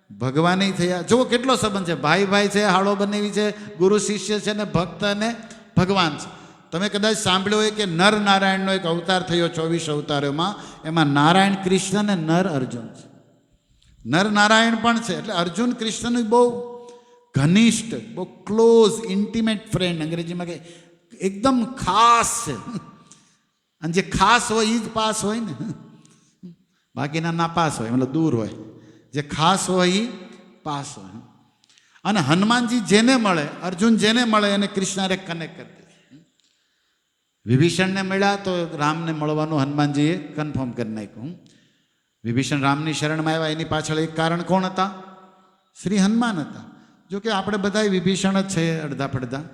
ભગવાન થયા। જુઓ કેટલો સંબંધ છે, ભાઈ ભાઈ છે, હાળો બનેવી છે, ગુરુ શિષ્ય છે, ને ભક્ત અને ભગવાન છે। તમે કદાચ સાંભળ્યું હોય કે નર નારાયણનો એક અવતાર થયો 24 અવતારોમાં, એમાં નારાયણ કૃષ્ણ ને નર અર્જુન છે, નર નારાયણ પણ છે। એટલે અર્જુન કૃષ્ણનું બહુ ઘનિષ્ઠ, બહુ ક્લોઝ, ઇન્ટિમેટ ફ્રેન્ડ, અંગ્રેજીમાં કે એકદમ ખાસ છે। અને જે ખાસ હોય એ જ પાસ હોય ને, બાકીના ના પાસ હોય, મતલબ દૂર હોય, જે ખાસ હોય એ પાસ હોય। અને હનુમાનજી જેને મળે, અર્જુન જેને મળે એને કૃષ્ણ હારે કનેક્ટ કરી દે। વિભીષણને મળ્યા તો રામને મળવાનું હનુમાનજીએ કન્ફર્મ કરી નાખ્યું। વિભીષણ રામની શરણમાં આવ્યા, એની પાછળ એક કારણ કોણ હતા? શ્રી હનુમાન હતા। જો કે આપણે બધા વિભીષણ જ છે અડધા પડધા।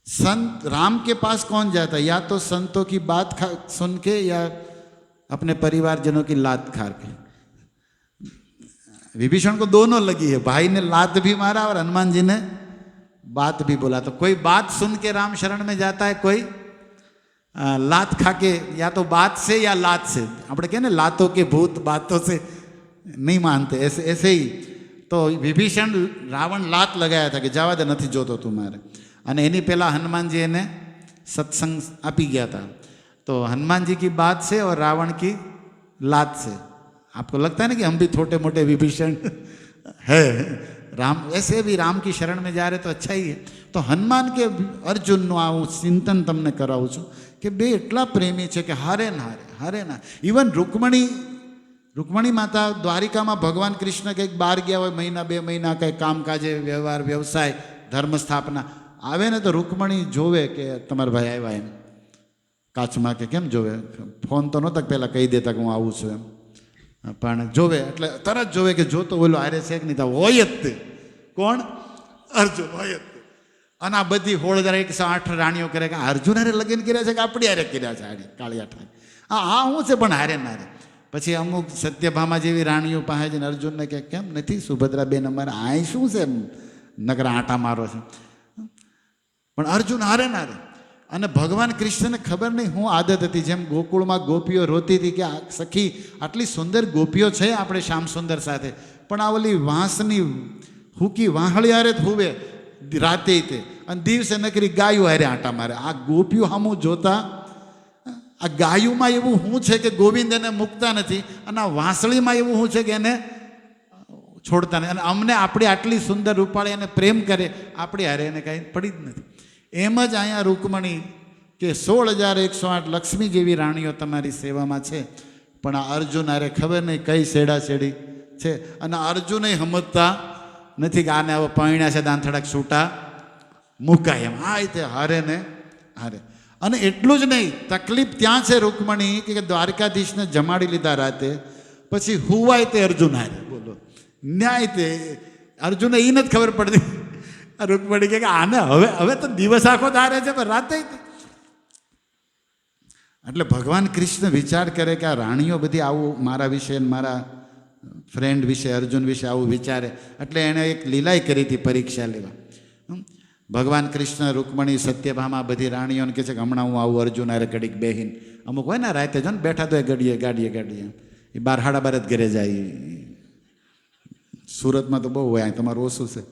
संत राम के पास कौन जाता है? या तो संतों की बात सुन के या अपने परिवारजनों की लात खा के। विभीषण को दोनों लगी है, भाई ने लात भी मारा और हनुमान जी ने बात भी बोला। तो कोई बात सुन के राम शरण में जाता है, कोई लात खा के, या तो बात से या लात से। अपने क्या ना, लातों के भूत बातों से नहीं मानते, ऐसे ऐसे ही। तो विभीषण रावण लात लगाया था कि जावा दे, नहीं जोतो तुम्हारे। અને એની પહેલાં હનુમાનજી એને સત્સંગ આપી ગયા હતા। તો હનુમાનજી की बात से और रावण की लात से आपको लगता है ना कि हम भी छोटे मोटे विभीषण है, राम ऐसे भी राम की शरण में जा रहे तो अच्छा ही है. तो हनुमान के अर्जुनનું આ હું ચિંતન તમને કરાવું છું કે બે એટલા પ્રેમી છે કે હારે ના ઇવન રૂકમણી માતા દ્વારિકામાં ભગવાન કૃષ્ણ કંઈક બહાર ગયા હોય મહિના 2 મહિના કંઈક કામકાજે વ્યવહાર વ્યવસાય ધર્મ સ્થાપના આવે ને તો રૂકમણી જોવે કે તમારા ભાઈ આવ્યા એમ કાચમાં કે કેમ જોવે ફોન તો નહોતા પહેલાં કહી દેતા કે હું આવું છું એમ પણ જોવે એટલે તરત જોવે કે જો તો ઓલો હારે છે કે નહીં તો હોય જ તે કોણ અર્જુન હોય જ તે અને આ બધી 16,108 રાણીઓ કરે કે અર્જુન હારે લગ્ન કર્યા છે કે આપણી હારે કર્યા છે હારી કાળિયા ઠાઈ હા હું છે પણ હારે ના રે પછી અમુક સત્યભામા જેવી રાણીઓ પાસે જઈને અર્જુનને કે કેમ નથી સુભદ્રા બેન અમારે આ શું છે નકરા આંટા મારો છે પણ અર્જુન હારે ના રે અને ભગવાન કૃષ્ણને ખબર નહીં હું આદત હતી જેમ ગોકુળમાં ગોપીઓ રોતી હતી કે આ સખી આટલી સુંદર ગોપીઓ છે આપણે શ્યામ સુંદર સાથે પણ આ ઓલી વાંસની હુકી વાહળિયારે જ હુવે રાતે તે અને દિવસે નકરી ગાયું હારે આંટા મારે આ ગોપીઓ સામું જોતા આ ગાયુંમાં એવું શું છે કે ગોવિંદ એને મૂકતા નથી અને આ વાંસળીમાં એવું શું છે કે એને છોડતા નથી અને અમને આપણે આટલી સુંદર રૂપાળી એને પ્રેમ કરે આપણે હારે એને કાંઈ પડી જ નથી એમ જ અહીંયા રૂકમણી કે 16,108 લક્ષ્મી જેવી રાણીઓ તમારી સેવામાં છે પણ આ અર્જુન હારે ખબર નહીં કઈ છેડી છે અને અર્જુને સમજતા નથી કે આને હવે પૈણ્યા છે દાંથડાક છૂટા મુકાય એમ આ રીતે હારે ને હારે અને એટલું જ નહીં તકલીફ ત્યાં છે રૂકમણી કે દ્વારકાધીશને જમાડી લીધા રાતે પછી હુવાય તે અર્જુન હારે બોલો ન્યાય તે અર્જુને એ નથી ખબર પડતી રૂકમણી કે આને હવે તો દિવસ આખો ધારે છે પણ રાતે એટલે ભગવાન કૃષ્ણ વિચાર કરે કે આ રાણીઓ બધી આવું મારા વિશે મારા ફ્રેન્ડ વિશે અર્જુન વિશે આવું વિચારે એટલે એણે એક લીલાઈ કરી હતી પરીક્ષા લેવા ભગવાન કૃષ્ણ રૂકમણી સત્યભામા બધી રાણીઓને કહે છે કે હમણાં હું આવું અર્જુન હારે ઘડીક બેહીન અમુક હોય ને રાતે જો ને બેઠા તો ગાડીએ એ 12:30 જ ઘરે જાય સુરતમાં તો બહુ હોય તમારું ઓછું છે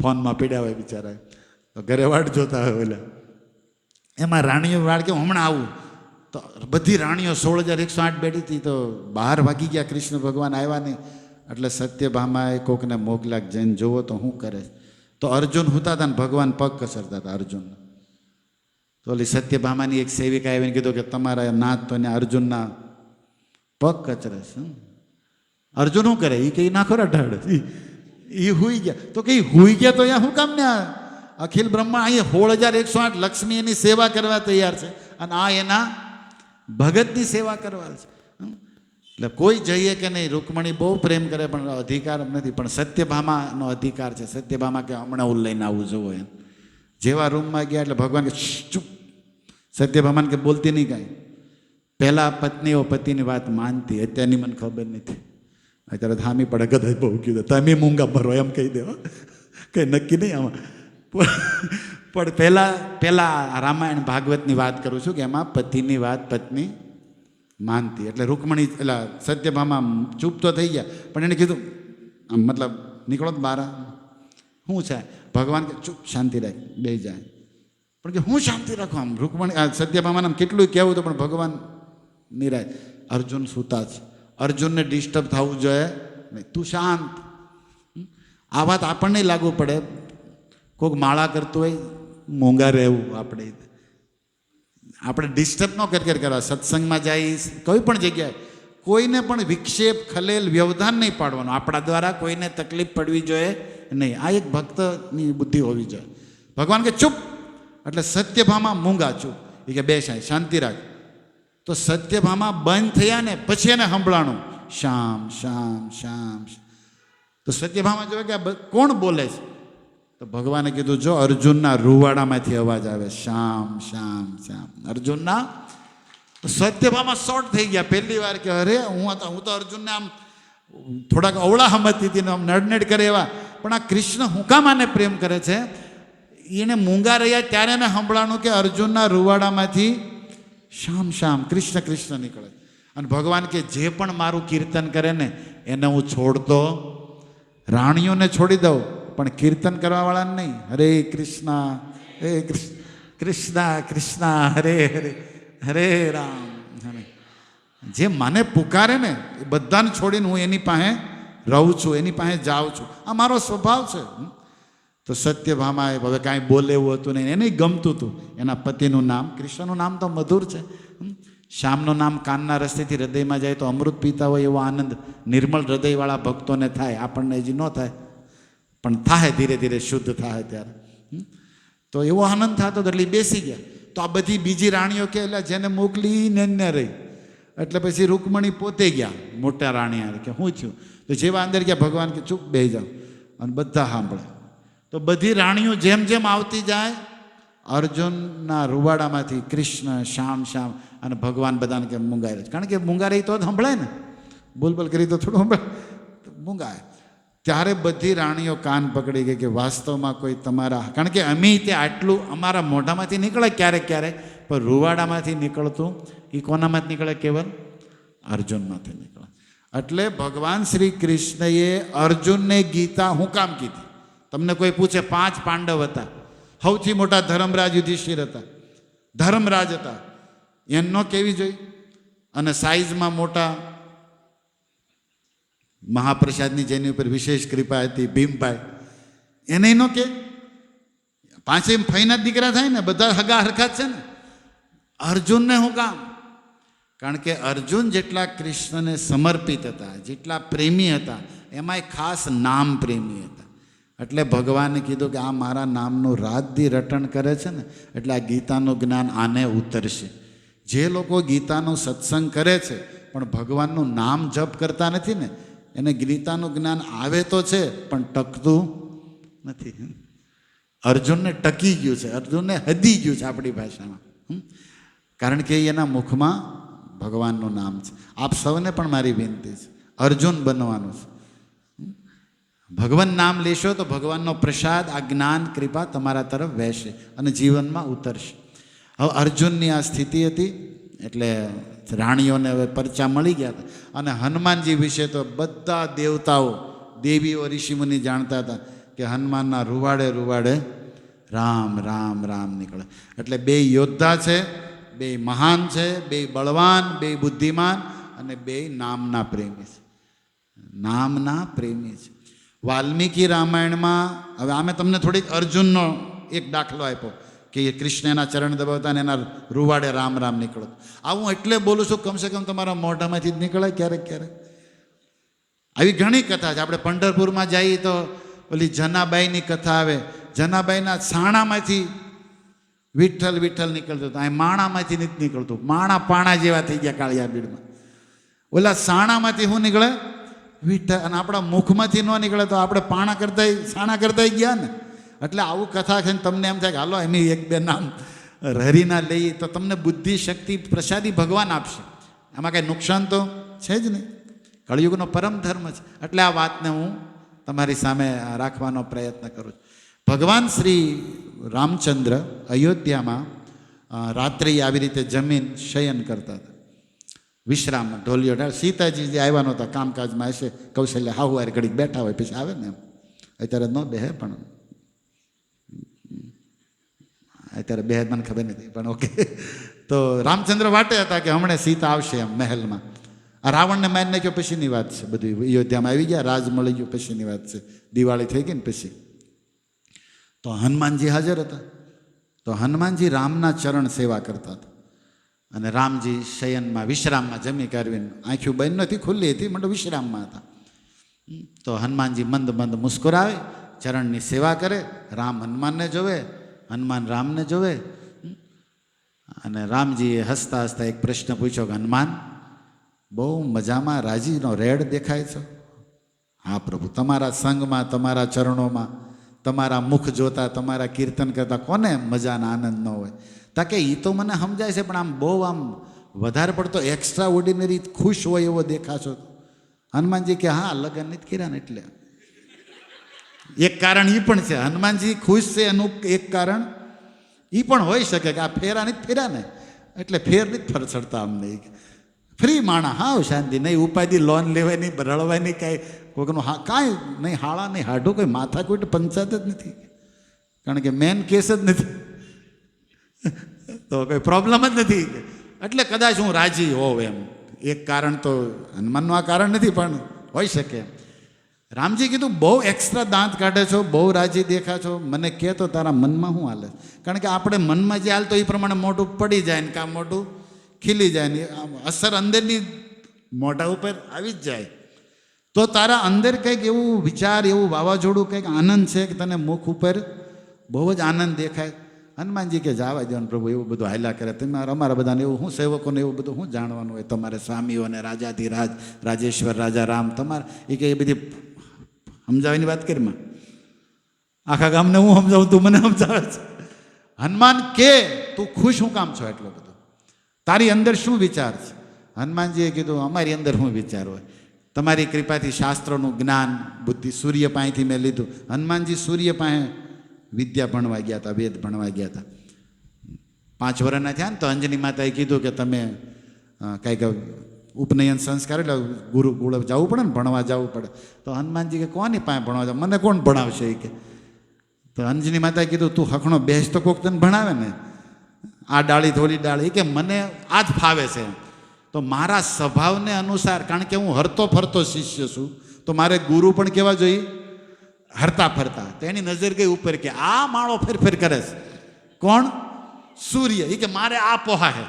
ફોનમાં પીડ્યા હોય બિચારા તો ઘરે વાટ જોતા હોય ઓલા એમાં રાણીઓ વાળ કે હમણાં આવું તો બધી રાણીઓ 16,108 બેઠી હતી તો 12 વાગી ગયા કૃષ્ણ ભગવાન આવ્યા નહીં એટલે સત્યભામાએ કોકને મોકલ્યા જઈને જોવો તો શું કરે તો અર્જુન હુતા હતા ને ભગવાન પગ કસરતા હતા અર્જુન તો ઓલી સત્યભામાની એક સેવિકા આવીને કીધું કે તમારા નાથ તો ને અર્જુનના પગ કચરે છે અર્જુન શું કરે એ કંઈ નાખો રઢાડ એ હુઈ ગયા તો કે હુઈ ગયા તો અહીંયા શું કામ ને અખિલ બ્રહ્મા અહીંયા 16,108 લક્ષ્મી એની સેવા કરવા તૈયાર છે અને આ એના ભગતની સેવા કરવા છે એટલે કોઈ જઈએ કે નહીં રૂકમણી બહુ પ્રેમ કરે પણ અધિકાર નથી પણ સત્યભામાનો અધિકાર છે સત્યભામા કે હમણાં હું લઈને આવું જોવો એમ જેવા રૂમમાં ગયા એટલે ભગવાન કે ચૂપ સત્યભામાને કે બોલતી નહીં કાંઈ પહેલાં પત્નીઓ પતિની વાત માનતી અત્યારની મને ખબર નથી અત્યારે થામી પડે કદાચ બહુ કીધું તમે મૂંગા ભરો એમ કહી દેવા કંઈ નક્કી નહીં આમાં પણ પહેલાં રામાયણ ભાગવતની વાત કરું છું કે એમાં પતિની વાત પત્ની માનતી એટલે રૂકમણી એટલે સત્યભામા ચૂપ તો થઈ ગયા પણ એને કીધું આમ મતલબ નીકળો તો બારા શું છે ભગવાન કે ચૂપ શાંતિ રાખ બે જાય પણ કે હું શાંતિ રાખું આમ રૂકમણી સત્યભામાને કેટલું કહેવું તો પણ ભગવાન નિરાય અર્જુન સૂતા છે અર્જુનને ડિસ્ટર્બ થવું જોઈએ નહીં તું શાંત આ વાત આપણને લાગુ પડે કોઈક માળા કરતું હોય મોંઘા રહેવું આપણે ડિસ્ટર્બ ન કરવા સત્સંગમાં જઈશ કોઈ પણ જગ્યાએ કોઈને પણ વિક્ષેપ ખલેલ વ્યવધાન નહીં પાડવાનું આપણા દ્વારા કોઈને તકલીફ પડવી જોઈએ નહીં આ એક ભક્તની બુદ્ધિ હોવી જોઈએ ભગવાન કે ચૂપ એટલે સત્યભામા મૂંગા ચૂપ એ કે બે શાંતિ રાખ તો સત્યભામા બંધ થયા ને પછી એને સંભળાણું શ્યામ શ્યામ શ્યામ તો સત્યભામા જોવે કે કોણ બોલે છે તો ભગવાને કીધું જો અર્જુનના રૂવાડામાંથી અવાજ આવે શ્યામ શ્યામ શ્યામ અર્જુનના તો સત્યભામા શોર્ટ થઈ ગયા પહેલી વાર કે અરે હું તો અર્જુનને આમ થોડાક અવળા સમજતી હતી ને આમ નડનેડ કરે એવા પણ આ કૃષ્ણ હું કામ આને પ્રેમ કરે છે એને મૂંગા રહ્યા ત્યારે એને સંભળાણું કે અર્જુનના રૂવાડામાંથી શ્યામ શ્યામ કૃષ્ણ કૃષ્ણ નીકળે અને ભગવાન કે જે પણ મારું કીર્તન કરે ને એને હું છોડતો રાણીઓને છોડી દઉં પણ કીર્તન કરવાવાળાને નહીં હરે કૃષ્ણ કૃષ્ણ કૃષ્ણ હરે હરે હરે રામ જે મને પુકારે ને એ બધાને છોડીને હું એની પાસે રહું છું, એની પાસે જાઉં છું, આ મારો સ્વભાવ છે. તો સત્યભામાએ હવે કાંઈ બોલે એવું હતું નહીં, એને ગમતું હતું એના પતિનું નામ. કૃષ્ણનું નામ તો મધુર છે. શ્યામનું નામ કાનના રસ્તેથી હૃદયમાં જાય તો અમૃત પીતા હોય એવો આનંદ નિર્મળ હૃદયવાળા ભક્તોને થાય. આપણને હજી ન થાય, પણ થાય, ધીરે ધીરે શુદ્ધ થાય ત્યારે. તો એવો આનંદ થતો એટલે બેસી ગયા. તો આ બધી બીજી રાણીઓ કે એટલે જેને મોકલી ને રહી, એટલે પછી રૂકમણી પોતે ગયા મોટા રાણી કે શું થયું. તો જેવા અંદર ગયા ભગવાન કે ચૂપ બેસી જાઓ, અને બધા સાંભળે. તો બધી રાણીઓ જેમ જેમ આવતી જાય, અર્જુનના રૂવાડામાંથી કૃષ્ણ શ્યામ શ્યામ અને ભગવાન બધાને કે મૂંગાય. કારણ કે મૂંગારે તો જ સંભળાય ને, બોલબોલ કરી તો થોડું સંભળાય, મૂંગાય. ત્યારે બધી રાણીઓ કાન પકડી ગઈ કે વાસ્તવમાં કોઈ તમારા, કારણ કે અમે તે આટલું અમારા મોઢામાંથી નીકળે ક્યારેક ક્યારેક, પણ રૂવાડામાંથી નીકળતું એ કોનામાંથી નીકળે? કેવલ અર્જુનમાંથી નીકળે. એટલે ભગવાન શ્રી કૃષ્ણએ અર્જુનને ગીતા હું કામ કીધી? તમને કોઈ પૂછે 5 પાંડવ હતા, સૌથી મોટા ધર્મરાજ યુધિષ્ઠિર હતા, ધર્મરાજ હતા, એનો કેવી જોઈ? અને સાઈઝમાં મોટા મહાપ્રસાદની જેની ઉપર વિશેષ કૃપા હતી ભીમભાઈ, એને નો કે 5 ફઈના દીકરા થાય ને, બધા હગા હરખા છે ને. અર્જુનને હું કામ? કારણ કે અર્જુન જેટલા કૃષ્ણને સમર્પિત હતા, જેટલા પ્રેમી હતા, એમાંય ખાસ નામ પ્રેમી હતા. એટલે ભગવાને કીધું કે આ મારા નામનું રાતદી રટણ કરે છે ને, એટલે આ ગીતાનું જ્ઞાન આને ઉતરશે. જે લોકો ગીતાનો સત્સંગ કરે છે પણ ભગવાનનું નામ જપ કરતા નથી ને, એને ગીતાનું જ્ઞાન આવે તો છે પણ ટકતું નથી. અર્જુનને ટકી ગયું છે, અર્જુનને હદી ગયું છે આપણી ભાષામાં. કારણ કે એના મુખમાં ભગવાનનું નામ છે. આપ સૌને પણ મારી વિનંતી છે, અર્જુન બનવાનું છે. ભગવાન નામ લેશો તો ભગવાનનો પ્રસાદ, આ જ્ઞાન કૃપા તમારા તરફ વહેશે અને જીવનમાં ઉતરશે. હવે અર્જુનની આ સ્થિતિ હતી. એટલે રાણીઓને હવે પરચા મળી ગયા હતા. અને હનુમાનજી વિશે તો બધા દેવતાઓ, દેવીઓ, ઋષિમુનિ જાણતા હતા કે હનુમાનના રૂવાડે રૂવાડે રામ રામ રામ નીકળે. એટલે 2 યોદ્ધા છે, 2 મહાન છે, 2 બળવાન, 2 બુદ્ધિમાન અને 2 નામના પ્રેમી છે. નામના પ્રેમી છે. વાલ્મીકી રામાયણમાં, હવે આમે તમને થોડીક અર્જુનનો એક દાખલો આપ્યો કે એ કૃષ્ણના ચરણ દબાવતા ને એના રૂવાડે રામ રામ નીકળો. આવું એટલે બોલું છું, કમસે કમ તમારા મોઢામાંથી જ નીકળે ક્યારેક ક્યારેક. આવી ઘણી કથા છે. આપણે પંઢરપુરમાં જઈએ તો ઓલી જનાબાઈની કથા આવે. જનાબાઈના છાણામાંથી વિઠ્ઠલ વિઠ્ઠલ નીકળતું હતું, અહીં માણામાંથી નથી નીકળતું. માણા પાણા જેવા થઈ ગયા કાળિયા બીડમાં. ઓલા છાણામાંથી શું નીકળે? વિઠ્ઠલ. અને આપણા મુખમાંથી ન નીકળે તો આપણે પાણા કરતા છાણા કરતા ગયા ને. એટલે આવું કથા છે. તમને એમ થાય કે હાલો એમ 1-2 નામ હરીના લઈએ તો તમને બુદ્ધિ શક્તિ પ્રસાદી ભગવાન આપશે. આમાં કાંઈ નુકસાન તો છે જ નહીં. કળિયુગનો પરમ ધર્મ છે. એટલે આ વાતને હું તમારી સામે રાખવાનો પ્રયત્ન કરું છું. ભગવાન શ્રી રામચંદ્ર અયોધ્યામાં રાત્રે આવી રીતે જમીન શયન કરતા હતા, વિશ્રામ, ઢોલિયો. સીતાજી જે આવ્યા નહોતા, કામકાજમાં હશે, કૌશલ્ય હાહુવારે ઘડીક બેઠા હોય પછી આવે ને. અત્યારે ન બેહે, પણ અત્યારે બે મને ખબર નથી, પણ ઓકે. તો રામચંદ્ર વાટે હતા કે હમણાં સીતા આવશે એમ મહેલમાં. આ રાવણને મારી નાખ્યો પછીની વાત છે. બધું અયોધ્યામાં આવી ગયા, રાજ મળી ગયું પછીની વાત છે. દિવાળી થઈ ગઈ ને પછી તો હનુમાનજી હાજર હતા. તો હનુમાનજી રામના ચરણ સેવા કરતા હતા. અને રામજી શયનમાં વિશ્રામમાં જમી કરવીને આંખ્યું બંધ નથી, ખુલ્લી હતી, મતલબ વિશ્રામમાં હતા. તો હનુમાનજી મંદ મંદ મુસ્કુરાવે, ચરણની સેવા કરે. રામ હનુમાનને જોવે, હનુમાન રામને જોવે. અને રામજીએ હસતા હસતા એક પ્રશ્ન પૂછ્યો કે હનુમાન, બહુ મજામાં રાજીનો રેડ દેખાય છો? હા પ્રભુ, તમારા સંગમાં, તમારા ચરણોમાં, તમારા મુખ જોતા, તમારા કીર્તન કરતા કોને મજાના આનંદ ન હોય? તાકે એ તો મને સમજાય છે, પણ આમ બહુ આમ વધારે પડતો એક્સ્ટ્રા ઓર્ડિનરી ખુશ હોય એવો દેખાશો. હનુમાનજી કે હા, લગ્ન નથી કર્યા ને એટલે. એક કારણ એ પણ છે, હનુમાનજી ખુશ છે એનું એક કારણ એ પણ હોઈ શકે કે આ ફેરા નથી ફેર્યા ને, એટલે ફેર નથી ફરસડતા અમને. ફ્રી માણા, હા શાંતિ, નહીં ઉપાધિ, લોન લેવાની, રળવાની, કાંઈ કોઈકનું હા કાંઈ નહીં, હાળા નહીં, હાડું, કોઈ માથાકૂટ પંચાયત જ નથી. કારણ કે મેન કેસ જ નથી, તો કોઈ પ્રોબ્લેમ જ નથી. એટલે કદાચ હું રાજી હોઉં એમ. એક કારણ તો હનુમાનનું આ કારણ નથી, પણ હોઈ શકે. રામજી કીધું બહુ એક્સ્ટ્રા દાંત કાઢે છો, બહુ રાજી દેખા છો, મને કહે તો તારા મનમાં શું હાલે? કારણ કે આપણે મનમાં જે હાલતો એ પ્રમાણે મોઢું પડી જાય ને કાં મોઢું ખીલી જાય ને અસર અંદરની મોઢા ઉપર આવી જ જાય. તો તારા અંદર કંઈક એવું વિચાર, એવું વાવાઝોડું કંઈક આનંદ છે કે તને મુખ ઉપર બહુ જ આનંદ દેખાય. હનુમાનજી કે જવા દો ને પ્રભુ, એવું બધું હાલ્યા કરે. તમારે અમારા બધાને એવું શું સેવકોને એવું બધું શું જાણવાનું હોય? તમારે સ્વામીઓને રાજાધિરાજ રાજેશ્વર રાજા રામ તમારે એ કે એ બધી સમજાવીની વાત કરીમાં આખા ગામને હું સમજાવું, તું મને સમજાવે છે. હનુમાન કે તું ખુશ શું કામ છો એટલો બધો? તારી અંદર શું વિચાર છે? હનુમાનજીએ કીધું અમારી અંદર શું વિચાર હોય? તમારી કૃપાથી શાસ્ત્રોનું જ્ઞાન બુદ્ધિ સૂર્ય પાસેથી મેં લીધું. હનુમાનજી સૂર્ય પાસે વિદ્યા ભણવા ગયા હતા, વેદ ભણવા ગયા હતા. 5 વર્ષના થયા ને તો અંજની માતાએ કીધું કે તમે કંઈક ઉપનયન સંસ્કાર એટલે ગુરુકુળ જવું પડે ને, ભણવા જવું પડે. તો હનુમાનજી કે કોની પાસે ભણવા જાવ? મને કોણ ભણાવશે એ કે. તો અંજની માતાએ કીધું તું હખણો બેસ તો કોક તને ભણાવે ને, આ ડાળી થોડી ડાળી કે મને આ જ ફાવે છે. તો મારા સ્વભાવને અનુસાર, કારણ કે હું હરતો ફરતો શિષ્ય છું, તો મારે ગુરુ પણ કહેવા જોઈએ હરતા ફરતા. તો એની નજર ગઈ ઉપર કે આ માળો ફેરફેર કરે છે. કોણ? સૂર્ય. એ કે મારે આ પોહા હે.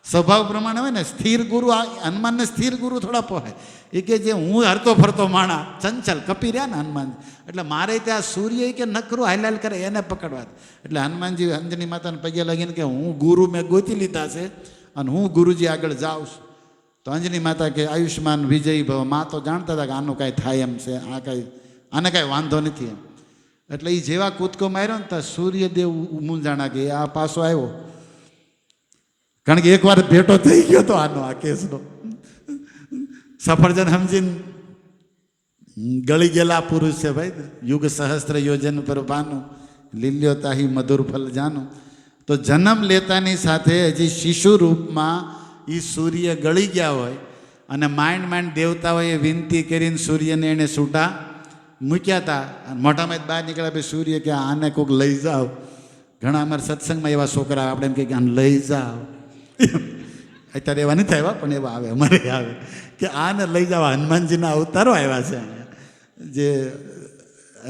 સ્વભાવ પ્રમાણે હોય ને સ્થિર ગુરુ. આ હનુમાનને સ્થિર ગુરુ થોડા પોહાય. એ કે જે હું હરતો ફરતો માણા ચંચલ કપી રહ્યા ને હનુમાન, એટલે મારે ત્યાં સૂર્ય કે નકરું હાલ કરે એને પકડવા. એટલે હનુમાનજી અંજની માતાને પગે લાગીને કે હું ગુરુ મેં ગોતી લીધા છે અને હું ગુરુજી આગળ જાઉં છું. તો અંજની માતા કે આયુષ્માન વિજયી ભવ. માં તો જાણતા હતા કે આનું કાંઈ થાય એમ છે, આ કાંઈ આને કાંઈ વાંધો નથી એમ. એટલે એ જેવા કૂદકો માર્યો ને ત્યાં સૂર્યદેવ મૂંઝાણા કે આ પાછો આવ્યો. કારણ કે એકવાર ભેટો થઈ ગયો તો આનો, આ કેસનો. સફરજન સમજીને ગળી ગયેલા પુરુષ છે ભાઈ. યુગ સહસ્ત્ર યોજન પર ભાનું, લીલ્યો તાહી મધુર ફલ જાનું. તો જન્મ લેતાની સાથે હજી શિશુ રૂપમાં એ સૂર્ય ગળી ગયા હોય અને માંડ દેવતાઓએ વિનંતી કરીને સૂર્યને એણે છૂટા મૂક્યા હતા. અને મોઢામાં બહાર નીકળ્યા પછી સૂર્ય કે આને કોઈક લઈ જાઓ. ઘણા અમારા સત્સંગમાં એવા છોકરા આપણે એમ કે આને લઈ જાઓ. અત્યારે એવા નથી આવ્યા પણ એવા આવે, અમારે આવે કે આને લઈ જવા. હનુમાનજીના અવતારો આવ્યા છે જે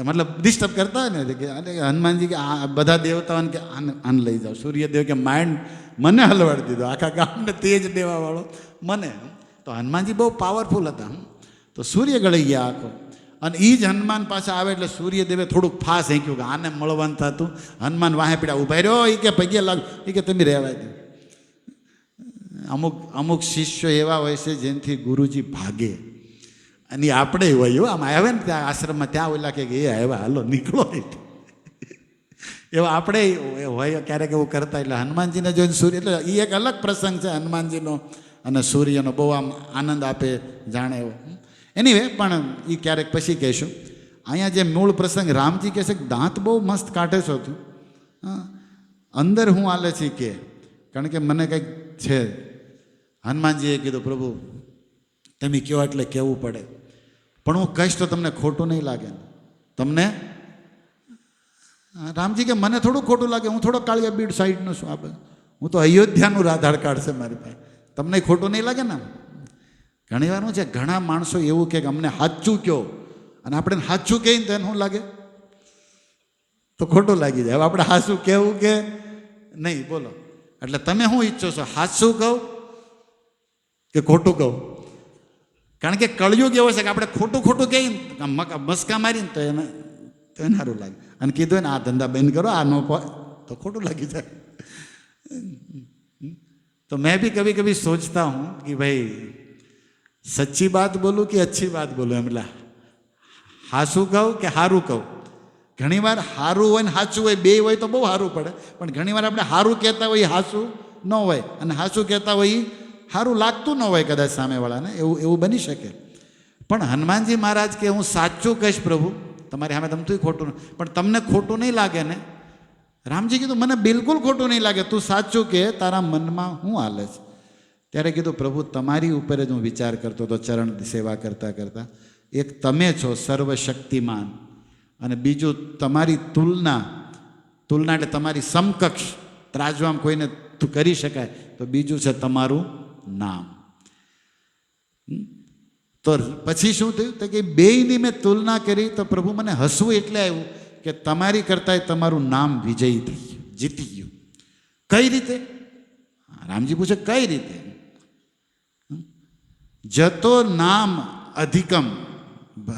મતલબ ડિસ્ટર્બ કરતા હોય ને કે હનુમાનજી કે આ બધા દેવતાઓને કે આને લઈ જાઓ. સૂર્યદેવ કે માઇન્ડ મને હલવાડી દીધો, આખા ગામને તેજ દેવાવાળો મને. તો હનુમાનજી બહુ પાવરફુલ હતા. તો સૂર્ય ગળી ગયા આખો. અને એ જ હનુમાન પાસે આવે એટલે સૂર્યદેવે થોડુંક ફાસ હેંક્યું કે આને મળવાનું થતું. હનુમાન વાહે પીડા ઉભા રહ્યો. એ કે પગે લાગ. એ કે તમે રહેવા દો. અમુક શિષ્યો એવા હોય છે જેનાથી ગુરુજી ભાગે. અને આપણે હોય આમ આવે ને ત્યાં આશ્રમમાં, ત્યાં ઓલા કે એ આવ્યા હાલો નીકળો. એવા આપણે હોય ક્યારેક એવું કરતા. એટલે હનુમાનજીને જોઈને સૂર્ય, એટલે એ એક અલગ પ્રસંગ છે હનુમાનજીનો અને સૂર્યનો, બહુ આમ આનંદ આપે જાણે એવો. એનીવે પણ એ ક્યારેક પછી કહેશું. અહીંયા જે મૂળ પ્રસંગ રામજી કહે છે કે દાંત બહુ મસ્ત કાઢે છો તું, અંદર હું હાલે છે કે, કારણ કે મને કંઈક છે. હનુમાનજીએ કીધું પ્રભુ તમે કહો એટલે કહેવું પડે, પણ હું કહીશ તો તમને ખોટું નહીં લાગે ને? તમને? રામજી કે મને થોડું ખોટું લાગે, હું થોડો કાળિયા બીડ સાઈડનો છું. આ હું તો અયોધ્યાનું આધાર કાર્ડ છે મારી પાસે. તમને ખોટું નહીં લાગે ને? ઘણી વાર શું છે, ઘણા માણસો એવું કે અમને સાચું કહો, અને આપણે સાચું કહીને તો એને શું લાગે? તો ખોટું લાગી જાય. હવે આપણે સાચું કહેવું કે નહીં બોલો. એટલે તમે શું ઈચ્છો છો, સાચું કહું કે ખોટું કહું? કારણ કે કળિયુગ એવો છે કે આપણે ખોટું કહીને મસ્કા મારીને તો એને સારું લાગે. અને કીધું ને આ ધંધા બંધ કરો, આ ન તો ખોટું લાગી જાય. તો મેં भी कभी कभी सोचता हूँ कि भाई सच्ची बात बोलूँ कि अच्छी बात बोलूँ. એમ એટલે હાસું કહું કે સારું કહું? ઘણી વાર સારું હોય ને સાચું હોય, બે હોય તો બહુ સારું પડે. પણ ઘણી વાર આપણે સારું કહેતા હોય સાચું ન હોય, અને સાચું કહેતા હોય સારું લાગતું ન હોય કદાચ સામેવાળાને, એવું બની શકે. પણ હનુમાનજી મહારાજ કે હું સાચું કહીશ પ્રભુ, તમારી સામે તમતું ખોટું, પણ તમને ખોટું નહીં લાગે ને? રામજી કીધું મને બિલકુલ ખોટું નહીં લાગે, તું સાચું કે તારા મનમાં શું હાલે છે? ત્યારે કીધું પ્રભુ તમારી ઉપર જ હું વિચાર કરતો હતો ચરણ સેવા કરતાં કરતાં. એક તમે છો સર્વશક્તિમાન, અને બીજું તમારી તુલના એટલે તમારી સમકક્ષ ત્રાજવામાં કોઈને કરી શકાય તો બીજું છે તમારું નામ. તો તો પછી શું થયું તો કે બેયની મેં તુલના કરી તો પ્રભુ મને હસવું એટલે આવ્યું કે તમારી કરતાંય તમારું નામ વિજયી થઈ ગયું, જીતી ગયું. કઈ રીતે? રામજી પૂછે કઈ રીતે? જતો નામ અધિકમ.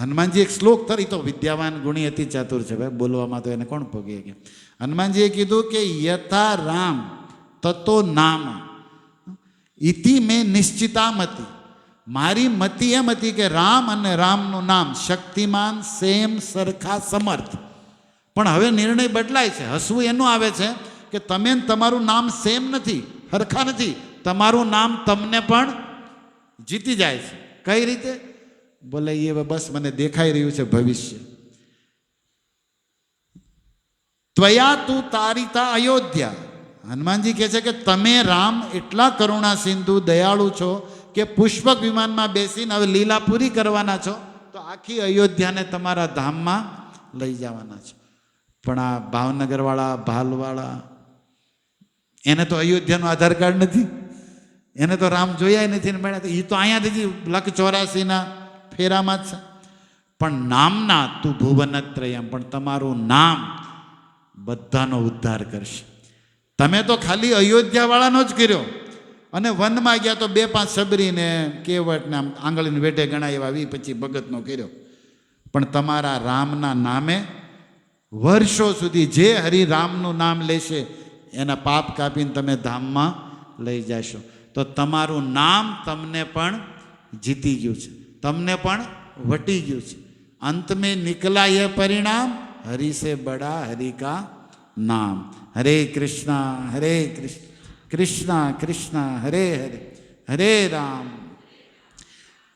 હનુમાનજી એક શ્લોક થરી તો વિદ્યાવાન ગુણી અતિ ચાતુર છે ભાઈ, બોલવામાં તો એને કોણ પગે કે. હનુમાનજીએ કીધું કે યથા રામ તતો નામ ઇતિ મેં નિશ્ચિતામતી. મારી મતિ એમ હતી કે રામ અને રામનું નામ શક્તિમાન, સેમ, સરખા, સમર્થ. પણ હવે નિર્ણય બદલાય છે. હસવું એનું આવે છે કે તમે તમારું નામ સેમ નથી, હરખા નથી. તમારું નામ તમને પણ જીતી જાય છે. કઈ રીતે? બોલે એ બસ મને દેખાઈ રહ્યું છે ભવિષ્ય. ત્વયા તું તારિતા અયોધ્યા. હનુમાનજી કહે છે કે તમે રામ એટલા કરુણા સિંધુ દયાળુ છો કે પુષ્પક વિમાનમાં બેસીને હવે લીલા પૂરી કરવાના છો તો આખી અયોધ્યાને તમારા ધામમાં લઈ જવાના છો. પણ આ ભાવનગરવાળા, ભાલવાળા, એને તો અયોધ્યાનું આધાર કાર્ડ નથી, એને તો રામ જોયા નથી ને મળ્યા. એ તો અહીંયાથી લખ 84ના ફેરામાં જ છે. પણ નામના તું ભુવનત્રયમ, પણ તમારું નામ બધાનો ઉદ્ધાર કરશે. તમે તો ખાલી અયોધ્યાવાળાનો જ કર્યો અને વનમાં ગયા તો 2-5 સબરીને કેવટને આમ આંગળીને વેઢે ગણાય એવા 20-25 ભગતનો કર્યો. પણ તમારા રામના નામે વર્ષો સુધી જે હરિરામનું નામ લેશે એના પાપ કાપીને તમે ધામમાં લઈ જશો. તો તમારું નામ તમને પણ જીતી ગયું છે, તમને પણ વટી ગયું છે. અંત મેં નિકલા યહ પરિણામ હરિ સે બડા હરિ કા નામ. હરે કૃષ્ણ કૃષ્ણ કૃષ્ણ હરે હરે હરે રામ.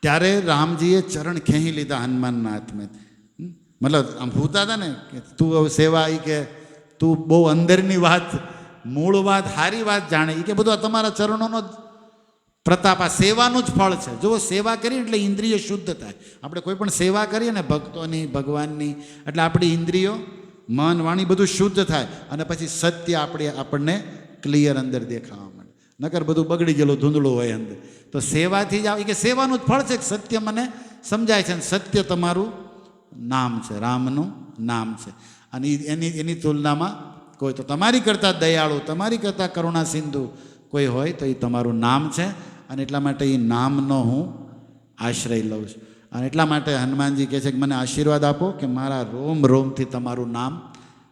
ત્યારે રામજીએ ચરણ ખેંચી લીધા હનુમાનના હાથમાં. મતલબ આમ ભૂતા હતા ને કે તું હવે સેવા, એ કે તું બહુ અંદરની વાત, મૂળ વાત, સારી વાત જાણે. એ કે બધું આ તમારા ચરણોનો જ પ્રતાપ, આ સેવાનું જ ફળ છે. જો સેવા કરીએ એટલે ઇન્દ્રિય શુદ્ધ થાય. આપણે કોઈ પણ સેવા કરીએ ને ભક્તોની, ભગવાનની, એટલે આપણી ઇન્દ્રિયો, મન, વાણી બધું શુદ્ધ થાય અને પછી સત્ય આપણને ક્લિયર અંદર દેખાવા માંડે. નકર બધું બગડી ગયેલું ધૂંધળું હોય અંદર. તો સેવાથી જ આવે કે સેવાનું જ ફળ છે કે સત્ય મને સમજાય છે. અને સત્ય તમારું નામ છે, રામનું નામ છે. અને એની તુલનામાં કોઈ તો તમારી કરતાં દયાળુ, તમારી કરતાં કરુણા સિંધુ કોઈ હોય તો એ તમારું નામ છે. અને એટલા માટે એ નામનો હું આશ્રય લઉં છું. અને એટલા માટે હનુમાનજી કહે છે કે મને આશીર્વાદ આપો કે મારા રોમ રોમથી તમારું નામ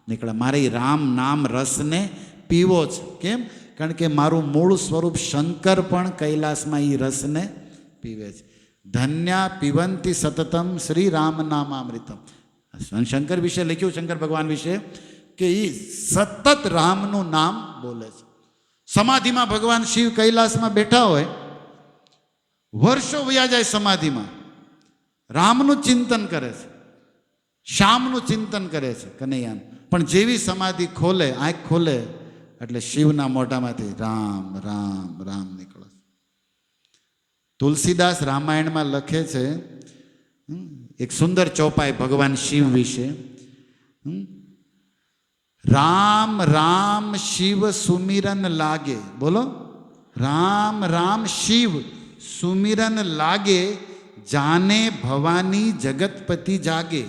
નીકળે. મારે એ રામ નામ રસને પીવો છે. કેમ? કારણ કે મારું મૂળ સ્વરૂપ શંકર પણ કૈલાસમાં એ રસને પીવે છે. ધન્યા પીવંતી સતતમ શ્રી રામ નામામૃતમ. શંકર વિશે લખ્યું, શંકર ભગવાન વિશે, કે એ સતત રામનું નામ બોલે છે. સમાધિમાં ભગવાન શિવ કૈલાસમાં બેઠા હોય, વર્ષો વયા જાય સમાધિમાં, રામનું ચિંતન કરે છે, શ્યામનું ચિંતન કરે છે, કનૈયાનું. પણ જેવી સમાધિ ખોલે, આંખ ખોલે એટલે શિવના મોઢામાંથી રામ રામ રામ નીકળે. તુલસીદાસ રામાયણમાં લખે છે એક સુંદર ચોપાઈ ભગવાન શિવ વિશે. રામ રામ શિવ સુમિરન લાગે. બોલો, રામ રામ શિવ સુમિરન લાગે, જાને ભવાની જગતપતિ જાગે.